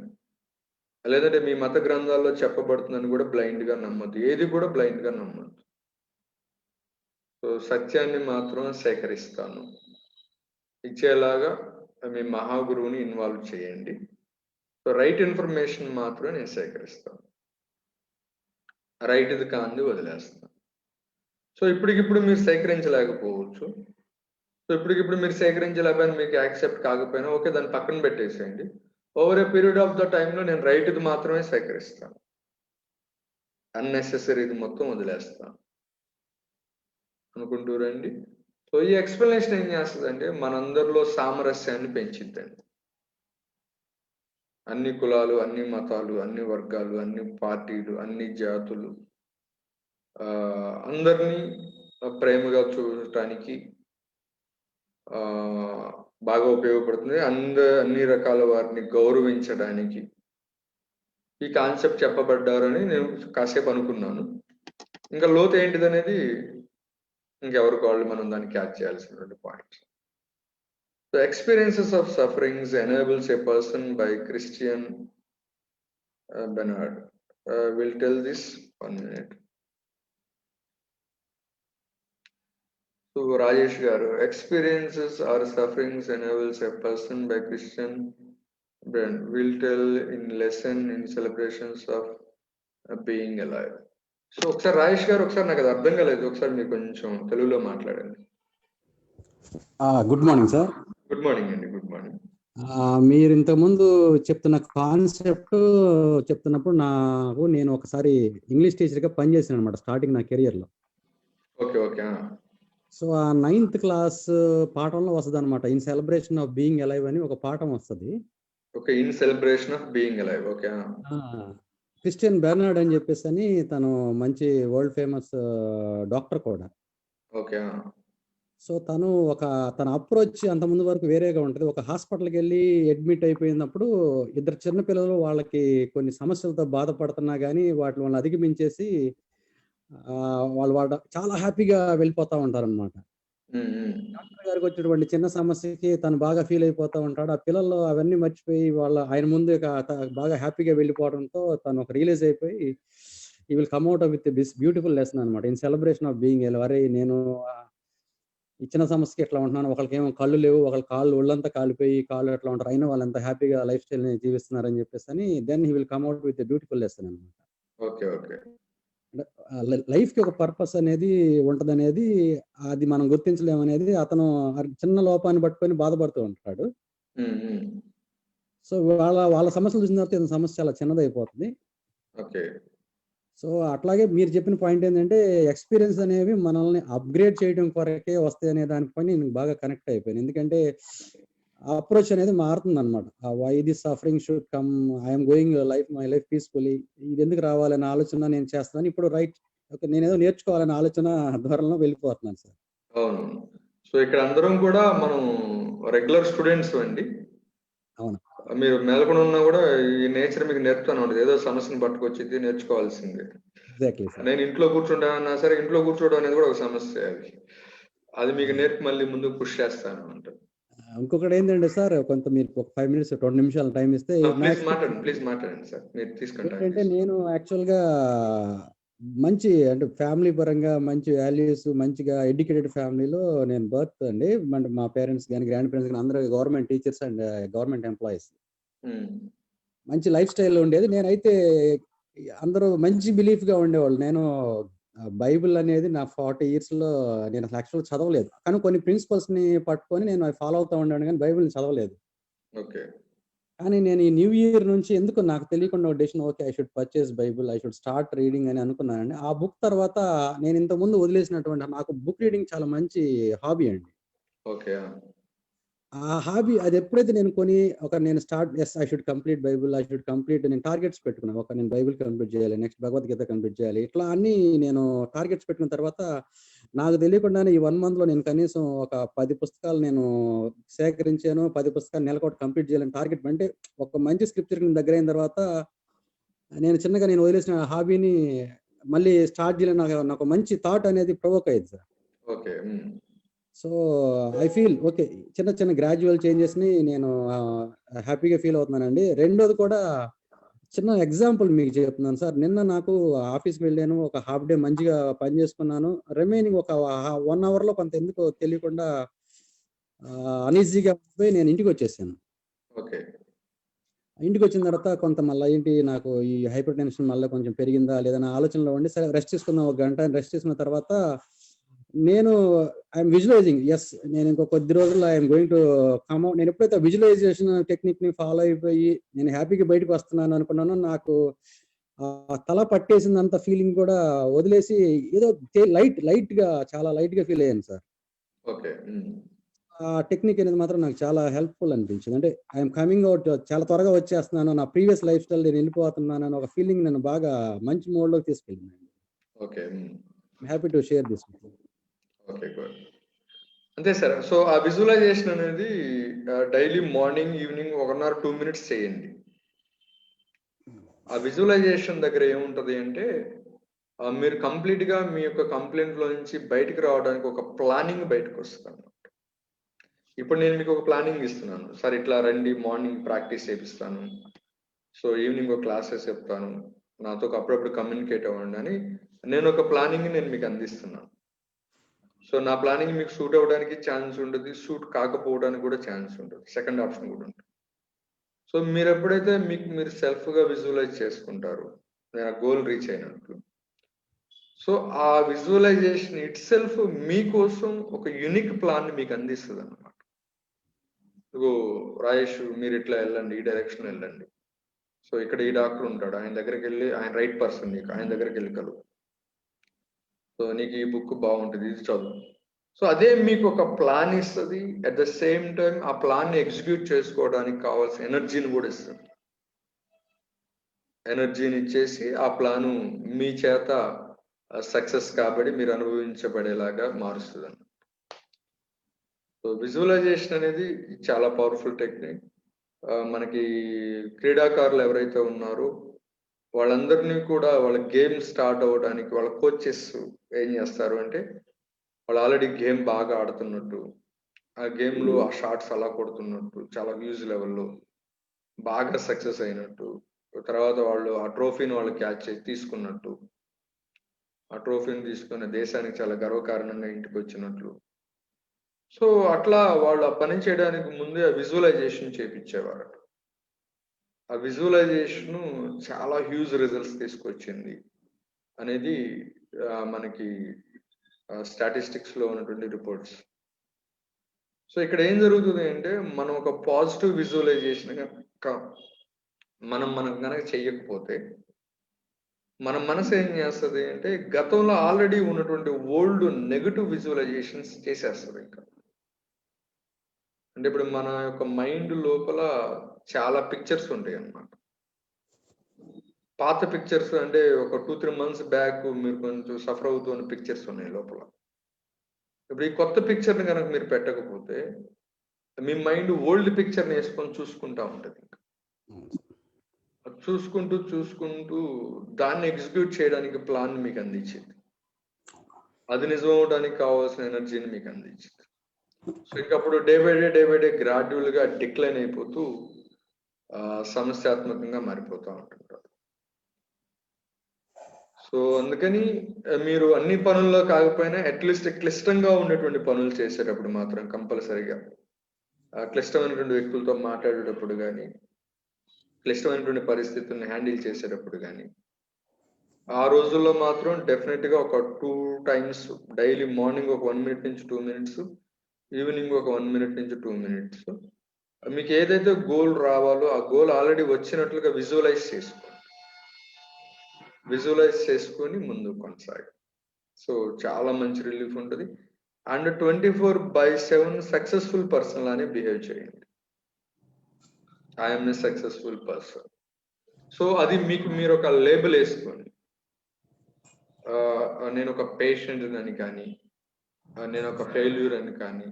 లేదంటే మీ మత గ్రంథాల్లో చెప్పబడుతుందని కూడా బ్లైండ్గా నమ్మొద్దు, ఏది కూడా బ్లైండ్గా నమ్మొద్దు. సో సత్యాన్ని మాత్రం సేకరిస్తాను ఇచ్చేలాగా మీ మహాగురువుని ఇన్వాల్వ్ చేయండి. సో రైట్ ఇన్ఫర్మేషన్ మాత్రమే నేను సేకరిస్తాను, రైట్ది కాంది వదిలేస్తాను. సో ఇప్పటికిప్పుడు మీరు సేకరించలేకపోవచ్చు. సో ఇప్పటికిప్పుడు మీరు సేకరించలేకపోయినా, మీకు యాక్సెప్ట్ కాకపోయినా ఓకే, దాన్ని పక్కన పెట్టేసేయండి. Over a period of the టైంలో నేను రైట్ది మాత్రమే సేకరిస్తాను, అన్నెసెసరీది మొత్తం వదిలేస్తాను అనుకుంటూ రండి. సో ఈ ఎక్స్ప్లెనేషన్ ఏం చేస్తుందంటే మనందరిలో సామరస్యాన్ని పెంచిద్దండి. అన్ని కులాలు, అన్ని మతాలు, అన్ని వర్గాలు, అన్ని పార్టీలు, అన్ని జాతులు అందరినీ ప్రేమగా చూడటానికి బాగా ఉపయోగపడుతుంది. అన్ని రకాల వారిని గౌరవించడానికి ఈ కాన్సెప్ట్ చెప్పబడ్డారని నేను కాసేపు అనుకున్నాను. ఇంకా లోతు ఏంటిది అనేది ఇంకెవరికి వాళ్ళు మనం దాన్ని క్యాచ్ చేయాల్సినటువంటి points. The experiences of sufferings enables a person by Christian Bernard. We'll tell this 1 minute. So Rajesh garu, experiences or sufferings enables a person by Christian Bernard. We'll tell in lesson in celebrations of being alive. So ఒకసారి రాజేష్ గారు ఒకసారి నాకు అది అర్థం కాలేదు, ఒకసారి మీరు కొంచెం తెలుగులో మాట్లాడండి. Good morning sir. Good morning అండి. Good morning. మీరు ఇంతకుముందు చెప్తున్న కాన్సెప్ట్ చెప్తున్నప్పుడు నేను ఒకసారి ఇంగ్లీష్ టీచర్గా పనిచేసాను అనమాట స్టార్టింగ్ నా కెరియర్లో. ఓకే ఓకే సో ఆ 9th క్లాస్ పాఠంలో వస్తుంది అనమాట, in celebration of being alive అని ఒక పాఠం వస్తుంది. Okay, in celebration of being alive. Okay. Christian Bernard అని చెప్పేసి అని తను మంచి వరల్డ్ ఫేమస్ డాక్టర్ కూడా. ఓకే. సో తన అప్రోచ్ అంత ముందు వరకు వేరేగా ఉంటుంది. ఒక హాస్పిటల్కి వెళ్ళి అడ్మిట్ అయిపోయినప్పుడు ఇద్దరు చిన్న పిల్లలు వాళ్ళకి కొన్ని సమస్యలతో బాధపడుతున్నా కానీ వాళ్ళని అధిగమించేసి వాళ్ళు చాలా హ్యాపీగా వెళ్ళిపోతా ఉంటారన్నమాట. డాక్టర్ గారికి వచ్చినటువంటి చిన్న సమస్యకి తను బాగా ఫీల్ అయిపోతా ఉంటాడు. ఆ పిల్లలు అవన్నీ మర్చిపోయి ఆయన ముందు బాగా హ్యాపీగా వెళ్ళిపోవడంతో తను ఒక రియలైజ్ అయిపోయి ఈ will come out with this beautiful lesson అనమాట, in celebration of being alive. అరే నేను ఇచ్చిన సమస్యకి ఎట్లా ఉంటున్నాను, ఒకరికేమో కళ్ళు లేవు, ఒకరి కాళ్ళు ఒళ్ళంతా కాలిపోయి కాళ్ళు ఎట్లా ఉంటారు, అయినా వాళ్ళు ఎంత హ్యాపీగా లైఫ్ స్టైల్ ని జీవిస్తున్నారని చెప్పేసి అని then he will come out with beautiful lesson అనమాట. Okay okay. లైఫ్ కి ఒక పర్పస్ అనేది ఉంటదనేది అది మనం గుర్తించలేమనేది అతను చిన్న లోపాన్ని పట్టుకొని బాధపడుతూ ఉంటాడు. సో వాళ్ళ సమస్యలు చూసిన తర్వాత ఇతని సమస్య చాలా చిన్నదైపోతుంది. ఓకే. సో అట్లాగే మీరు చెప్పిన పాయింట్ ఏంటంటే ఎక్స్పీరియన్స్ అనేవి మనల్ని అప్గ్రేడ్ చేయడం కొరకే వస్తాయి అనే దానిపై నేను బాగా కనెక్ట్ అయిపోయాను. ఎందుకంటే అప్రోచ్ అనేది మారుతుంది అనమాట. Why this suffering should come, I'm going my life peacefully, ఇది ఎందుకు రావాలనే ఆలోచన నేను చేస్తున్నాను ఇప్పుడు. రైట్, ఓకే, నేను ఏదో నేర్చుకోవాలనే ఆలోచన ధోరణిలో వెళ్ళిపోతున్నాను సార్. అవును. సో ఇక్కడ అందరం కూడా మనం రెగ్యులర్ స్టూడెంట్స్ అండి. అవును. మీరు మేల్కొని ఉన్నా కూడా ఈ నేచర్ మీకు నేర్పుతాను ఉంటుంది. ఏదో సమస్యను పట్టుకొచ్చి నేర్చుకోవాల్సిందే. నేను ఇంట్లో కూర్చుంటానన్నా సరే, ఇంట్లో కూర్చోవడం అనేది కూడా ఒక సమస్య. అది మీకు నేర్పి మళ్ళీ ముందుకు పుష్ చేస్తాను అంటారు. ఇంకొకటి ఏంటంటే సార్, కొంత మీరు ఒక 5 minutes 20 నిమిషాలు టైం ఇస్తే ప్లీజ్ మాట్లాడండి సార్, మీరు తీసుకుంటారు. ఏంటంటే నేను యాక్చువల్గా మంచి అంటే ఫ్యామిలీ పరంగా మంచి వాల్యూస్, మంచిగా ఎడ్యుకేటెడ్ ఫ్యామిలీలో నేను బర్త్ అండి. మా పేరెంట్స్ కానీ గ్రాండ్ పేరెంట్స్ కానీ అందరూ government teachers and government employees. మంచి లైఫ్ స్టైల్ ఉండేది. నేనైతే అందరూ మంచి బిలీఫ్ గా ఉండేవాళ్ళు. నేను బైబిల్ అనేది నా 40 years లో నేను అసలు యాక్చువల్ చదవలేదు, కానీ కొన్ని ప్రిన్సిపల్స్ ని పట్టుకొని నేను అవి ఫాలో అవుతా ఉన్నాను, కానీ బైబిల్ని చదవలేదు. ఓకే. కానీ నేను ఈ న్యూ ఇయర్ నుంచి ఎందుకు నాకు తెలియకుండా decision, okay I should purchase Bible, I should start reading అని అనుకున్నానండి. ఆ బుక్ తర్వాత నేను ఇంత ముందు వదిలేసినటువంటి నాకు బుక్ రీడింగ్ చాలా మంచి హాబీ అండి. ఓకే. ఆ హాబీ అది ఎప్పుడైతే నేను start I should complete Bible, I should complete, నేను టార్గెట్స్ పెట్టుకున్నాను. నేను బైబుల్ కంప్లీట్ చేయాలి, నెక్స్ట్ భగవద్గీత కంప్లీట్ చేయాలి, ఇట్లా అన్ని నేను టార్గెట్స్ పెట్టుకున్న తర్వాత నాకు తెలియకుండానే ఈ 1 month లో నేను కనీసం ఒక 10 పుస్తకాలు నేను సేకరించాను. 10 పుస్తకాలు నెలకోటి కంప్లీట్ చేయాలని టార్గెట్. అంటే ఒక మంచి స్క్రిప్చర్ దగ్గర అయిన తర్వాత నేను వదిలేసిన హాబీని మళ్ళీ స్టార్ట్ చేయాలని నాకు మంచి థాట్ అనేది ప్రొవోక్ అయ్యింది sir. Okay. So I feel okay, చిన్న చిన్న గ్రాడ్యువల్ చేంజెస్ ని నేను హ్యాపీగా ఫీల్ అవుతున్నానండి. రెండోది కూడా చిన్న ఎగ్జాంపుల్ మీకు చెప్తున్నాను సార్. నిన్న నాకు ఆఫీస్కి వెళ్ళాను, ఒక హాఫ్ డే మంచిగా పని చేసుకున్నాను. రిమైనింగ్ ఒక 1 hour లో కొంత ఎందుకో తెలియకుండా అనీజీగా పోయి నేను ఇంటికి వచ్చేసాను. ఓకే. ఇంటికి వచ్చిన తర్వాత కొంత మళ్ళీ ఏంటి నాకు ఈ హైపర్ టెన్షన్ మళ్ళీ కొంచెం పెరిగిందా లేదా ఆలోచనలో ఉండి సరే రెస్ట్ తీసుకున్నాం. 1 గంట రెస్ట్ తీసుకున్న తర్వాత నేను ఐఎమ్ విజువలైజింగ్, ఎస్ నేను ఇంకో కొద్ది రోజుల్లో I'm going to come out. నేను ఎప్పుడైతే విజువలైజేషన్ టెక్నిక్ ని ఫాలో అయిపోయి నేను హ్యాపీగా బయటకు వస్తున్నాను అనుకున్నాను, నాకు తల పట్టేసిందంత ఫీలింగ్ కూడా వదిలేసి ఏదో లైట్ గా చాలా లైట్ గా ఫీల్ అయ్యాను సార్. ఓకే. ఆ టెక్నిక్ అనేది మాత్రం నాకు చాలా హెల్ప్ఫుల్ అనిపించింది. అంటే ఐఎమ్ కమింగ్ అవుట్, చాలా త్వరగా వచ్చేస్తున్నాను, నా ప్రీవియస్ లైఫ్ స్టైల్ నేను వెళ్ళిపోతున్నాను అని ఒక ఫీలింగ్ నన్ను బాగా మంచి మోడ్ లోకి తీసుకెళ్ళింది. Okay. Happy to share this. Okay, good. అంతే సార్. సో ఆ విజువలైజేషన్ అనేది daily morning evening 1 or 2 minutes చేయండి. ఆ విజువలైజేషన్ దగ్గర ఏముంటది అంటే మీరు కంప్లీట్ గా మీ యొక్క కంప్లైంట్ లో నుంచి బయటకు రావడానికి ఒక ప్లానింగ్ బయటకు వస్తుంది. ఇప్పుడు నేను మీకు ఒక ప్లానింగ్ ఇస్తున్నాను సార్, ఇట్లా రండి, మార్నింగ్ ప్రాక్టీస్ చేపిస్తాను, సో ఈవినింగ్ ఒక క్లాసెస్ చెప్తాను, నాతో అప్పుడప్పుడు కమ్యూనికేట్ అవ్వండి అని నేను ఒక ప్లానింగ్ నేను మీకు అందిస్తున్నాను. సో నా ప్లానింగ్ మీకు సూట్ అవ్వడానికి ఛాన్స్ ఉంటుంది, సూట్ కాకపోవడానికి కూడా ఛాన్స్ ఉంటుంది, సెకండ్ ఆప్షన్ కూడా ఉంటుంది. సో మీరు ఎప్పుడైతే మీరు సెల్ఫ్గా విజువలైజ్ చేసుకుంటారు నేను ఆ గోల్ రీచ్ అయినట్లు, సో ఆ విజువలైజేషన్ ఇట్ సెల్ఫ్ మీకోసం ఒక యూనిక్ ప్లాన్ మీకు అందిస్తుంది అన్నమాట. ఇగో రాజేష్ మీరు ఇట్లా వెళ్ళండి, ఈ డైరెక్షన్ వెళ్ళండి. సో ఇక్కడ ఈ డాక్టర్ ఉంటాడు, ఆయన దగ్గరికి వెళ్ళి, ఆయన రైట్ పర్సన్ నీకు, ఆయన దగ్గరికి వెళ్ళి కలువు. సో నీకు ఈ బుక్ బాగుంటుంది, ఇది చదువు. సో అదే మీకు ఒక ప్లాన్ ఇస్తుంది. అట్ ద సేమ్ టైం ఆ ప్లాన్ని ఎగ్జిక్యూట్ చేసుకోవడానికి కావాల్సిన ఎనర్జీని కూడా ఇస్తుంది. ఎనర్జీని ఇచ్చేసి ఆ ప్లాను మీ చేత సక్సెస్ కాబట్టి మీరు అనుభవించబడేలాగా మారుస్తుంది అన్నమాట. సో విజువలైజేషన్ అనేది చాలా పవర్ఫుల్ టెక్నిక్. మనకి క్రీడాకారులు ఎవరైతే ఉన్నారో వాళ్ళందరినీ కూడా వాళ్ళ గేమ్ స్టార్ట్ అవ్వడానికి వాళ్ళ కోచెస్ ఏం చేస్తారు అంటే, వాళ్ళు ఆల్రెడీ గేమ్ బాగా ఆడుతున్నట్టు, ఆ గేమ్లో ఆ షాట్స్ అలా కొడుతున్నట్టు, చాలా వ్యూస్ లెవెల్లో బాగా సక్సెస్ అయినట్టు, తర్వాత వాళ్ళు ఆ ట్రోఫీని వాళ్ళు క్యాచ్ చేసి తీసుకున్నట్టు, ఆ ట్రోఫీని తీసుకున్న దేశానికి చాలా గర్వకారణంగా ఇంటికి వచ్చినట్లు. సో అట్లా వాళ్ళు ఆ పని చేయడానికి ముందే ఆ విజువలైజేషన్ చేపించేవారు. ఆ విజువలైజేషన్ చాలా హ్యూజ్ రిజల్ట్స్ తీసుకొచ్చింది అనేది మనకి స్టాటిస్టిక్స్ లో ఉన్నటువంటి రిపోర్ట్స్. సో ఇక్కడ ఏం జరుగుతుంది అంటే, మనం ఒక పాజిటివ్ విజువలైజేషన్ మనం కనుక చెయ్యకపోతే మన మనసు ఏం చేస్తుంది అంటే, గతంలో ఆల్రెడీ ఉన్నటువంటి ఓల్డ్ నెగటివ్ విజువలైజేషన్స్ చేసేస్తుంది. ఇంకా అంటే ఇప్పుడు మన యొక్క మైండ్ లోపల చాలా పిక్చర్స్ ఉంటాయి అన్నమాట. పాత పిక్చర్స్ అంటే ఒక 2-3 months బ్యాక్ మీరు కొంచెం సఫర్ అవుతున్న పిక్చర్స్ ఉన్నాయి లోపల. ఇప్పుడు ఈ కొత్త పిక్చర్ని కనుక మీరు పెట్టకపోతే మీ మైండ్ ఓల్డ్ పిక్చర్ని వేసుకొని చూసుకుంటా ఉంటుంది. చూసుకుంటూ దాన్ని ఎగ్జిక్యూట్ చేయడానికి ప్లాన్ మీకు అందించింది. అది నిజం అవడానికి కావాల్సిన ఎనర్జీని మీకు అందించింది. సో ఇంకప్పుడు డే బై డే గ్రాడ్యువల్ గా డిక్లైన్ అయిపోతూ సమస్యాత్మకంగా మారిపోతూ ఉంటుంటారు. సో అందుకని మీరు అన్ని పనుల్లో కాకపోయినా అట్లీస్ట్ క్లిష్టంగా ఉన్నటువంటి పనులు చేసేటప్పుడు మాత్రం కంపల్సరిగా క్లిష్టమైనటువంటి వ్యక్తులతో మాట్లాడేటప్పుడు కానీ, క్లిష్టమైనటువంటి పరిస్థితుల్ని హ్యాండిల్ చేసేటప్పుడు కానీ, ఆ రోజుల్లో మాత్రం డెఫినెట్ గా ఒక 2 times డైలీ, మార్నింగ్ ఒక 1 minute నుంచి 2 minutes, ఈవినింగ్ ఒక 1 minute నుంచి 2 minutes మీకు ఏదైతే గోల్ రావాలో ఆ గోల్ ఆల్రెడీ వచ్చినట్లుగా విజువలైజ్ చేసుకొని ముందుకు కొనసాగి. సో చాలా మంచి రిలీఫ్ ఉంటుంది. అండ్ 24/7 సక్సెస్ఫుల్ పర్సన్ లానే బిహేవ్ చేయండి. I'm a successful person. So అది మీకు మీరు ఒక లేబుల్ వేసుకొని, నేను ఒక పేషెంట్ అని కానీ, నేను ఒక ఫెయిల్యూర్ అని కానీ,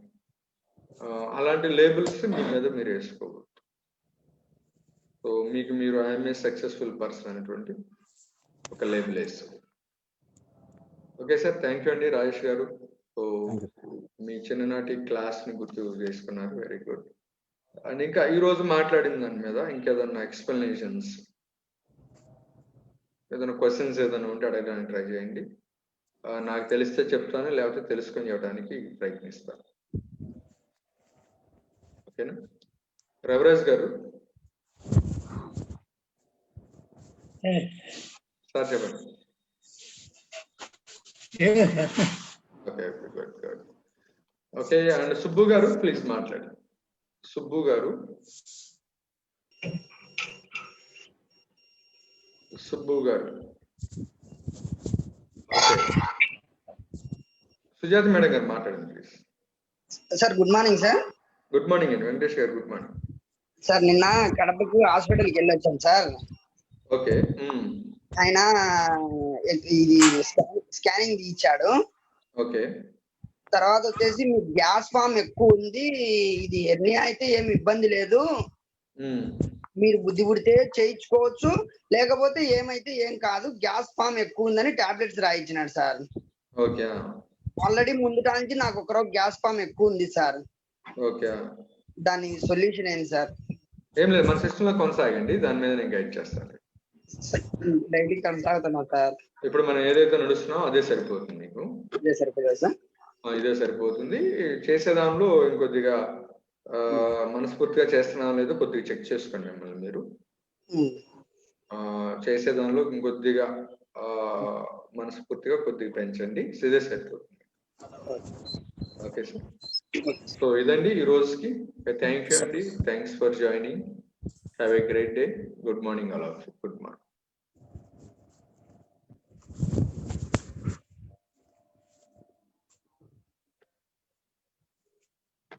అలాంటి లేబుల్స్ మీ మీద మీరు వేసుకోవద్దు. సో మీకు మీరు ఐఎమ్ ఏ సక్సెస్ఫుల్ పర్సన్ అనేటువంటి ఒక లేబుల్ వేసుకోండి. ఓకే సార్, థ్యాంక్ యూ అండి రాజేష్ గారు. సో మీ చిన్ననాటి క్లాస్ ని గుర్తు చేసుకున్నారు, వెరీ గుడ్. అండ్ ఇంకా ఈ రోజు మాట్లాడిన దాని మీద ఇంకేదన్నా ఎక్స్ప్లెనేషన్స్, ఏదైనా క్వశ్చన్స్ ఏదైనా ఉంటే అడగడానికి ట్రై చేయండి. నాకు తెలిస్తే చెప్తాను, లేకపోతే తెలుసుకొని చెప్పడానికి ప్రయత్నిస్తాను. ఓకేనా? రవిరాజ్ గారు సార్ చెప్పండి. Okay, good. Okay, and Subbu గారు ప్లీజ్ మాట్లాడండి. సుబ్బు గారు, సుజాత మేడం గారు మాట్లాడండి please. Sir good morning sir. Good morning అండి. వెంకటేష్ గారు గుడ్ మార్నింగ్ సార్. నిన్న కడపకు హాస్పిటల్కి వెళ్ళొచ్చాను సార్. ఓకే. ఆయన ఇది స్కానింగ్ ఇచ్చాడు. ఓకే. తర్వాత వచ్చేసి మీ గ్యాస్ ఫామ్ ఎక్కువ ఉంది, ఇది హెర్నియా అయితే ఏమి ఇబ్బంది లేదు, మీరు బుద్ధి పుడితే చేయించుకోవచ్చు, లేకపోతే ఏమైతే ఏం కాదు, గ్యాస్ ఫామ్ ఎక్కువ ఉందని టాబ్లెట్స్ రాయించినాడు సార్. ఓకే. ఆల్రెడీ ముందుట నుంచి నాకు ఒకరోజు గ్యాస్ ఫామ్ ఎక్కువ ఉంది సార్. ఓకే. దాని సొల్యూషన్ ఏంటి సార్? ఏం లేదు, మన సిస్టమ్ లో కొనసాగండి, దాని మీద నేను గైడ్ చేస్తాను. డైలీ కొనసాగుతున్నా సార్. ఇప్పుడు మనం ఏదైతే నడుస్తున్నామో అదే సరిపోతుంది మీకు. ఇదే సరిపోతుందా సార్? ఇదే సరిపోతుంది. చేసే దానిలో ఇంకొద్దిగా మనస్ఫూర్తిగా చేస్తున్నాం లేదో కొద్దిగా చెక్ చేసుకోండి మిమ్మల్ని మీరు. చేసే దానిలో ఇంకొద్దిగా మనస్ఫూర్తిగా కొద్దిగా పెంచండి, ఇదే సరిపోతుంది. Okay sir. సో ఇదండి ఈ రోజుకి. థ్యాంక్ యూ అండి, thanks for joining. Have a great day. Good morning all of you. Good morning.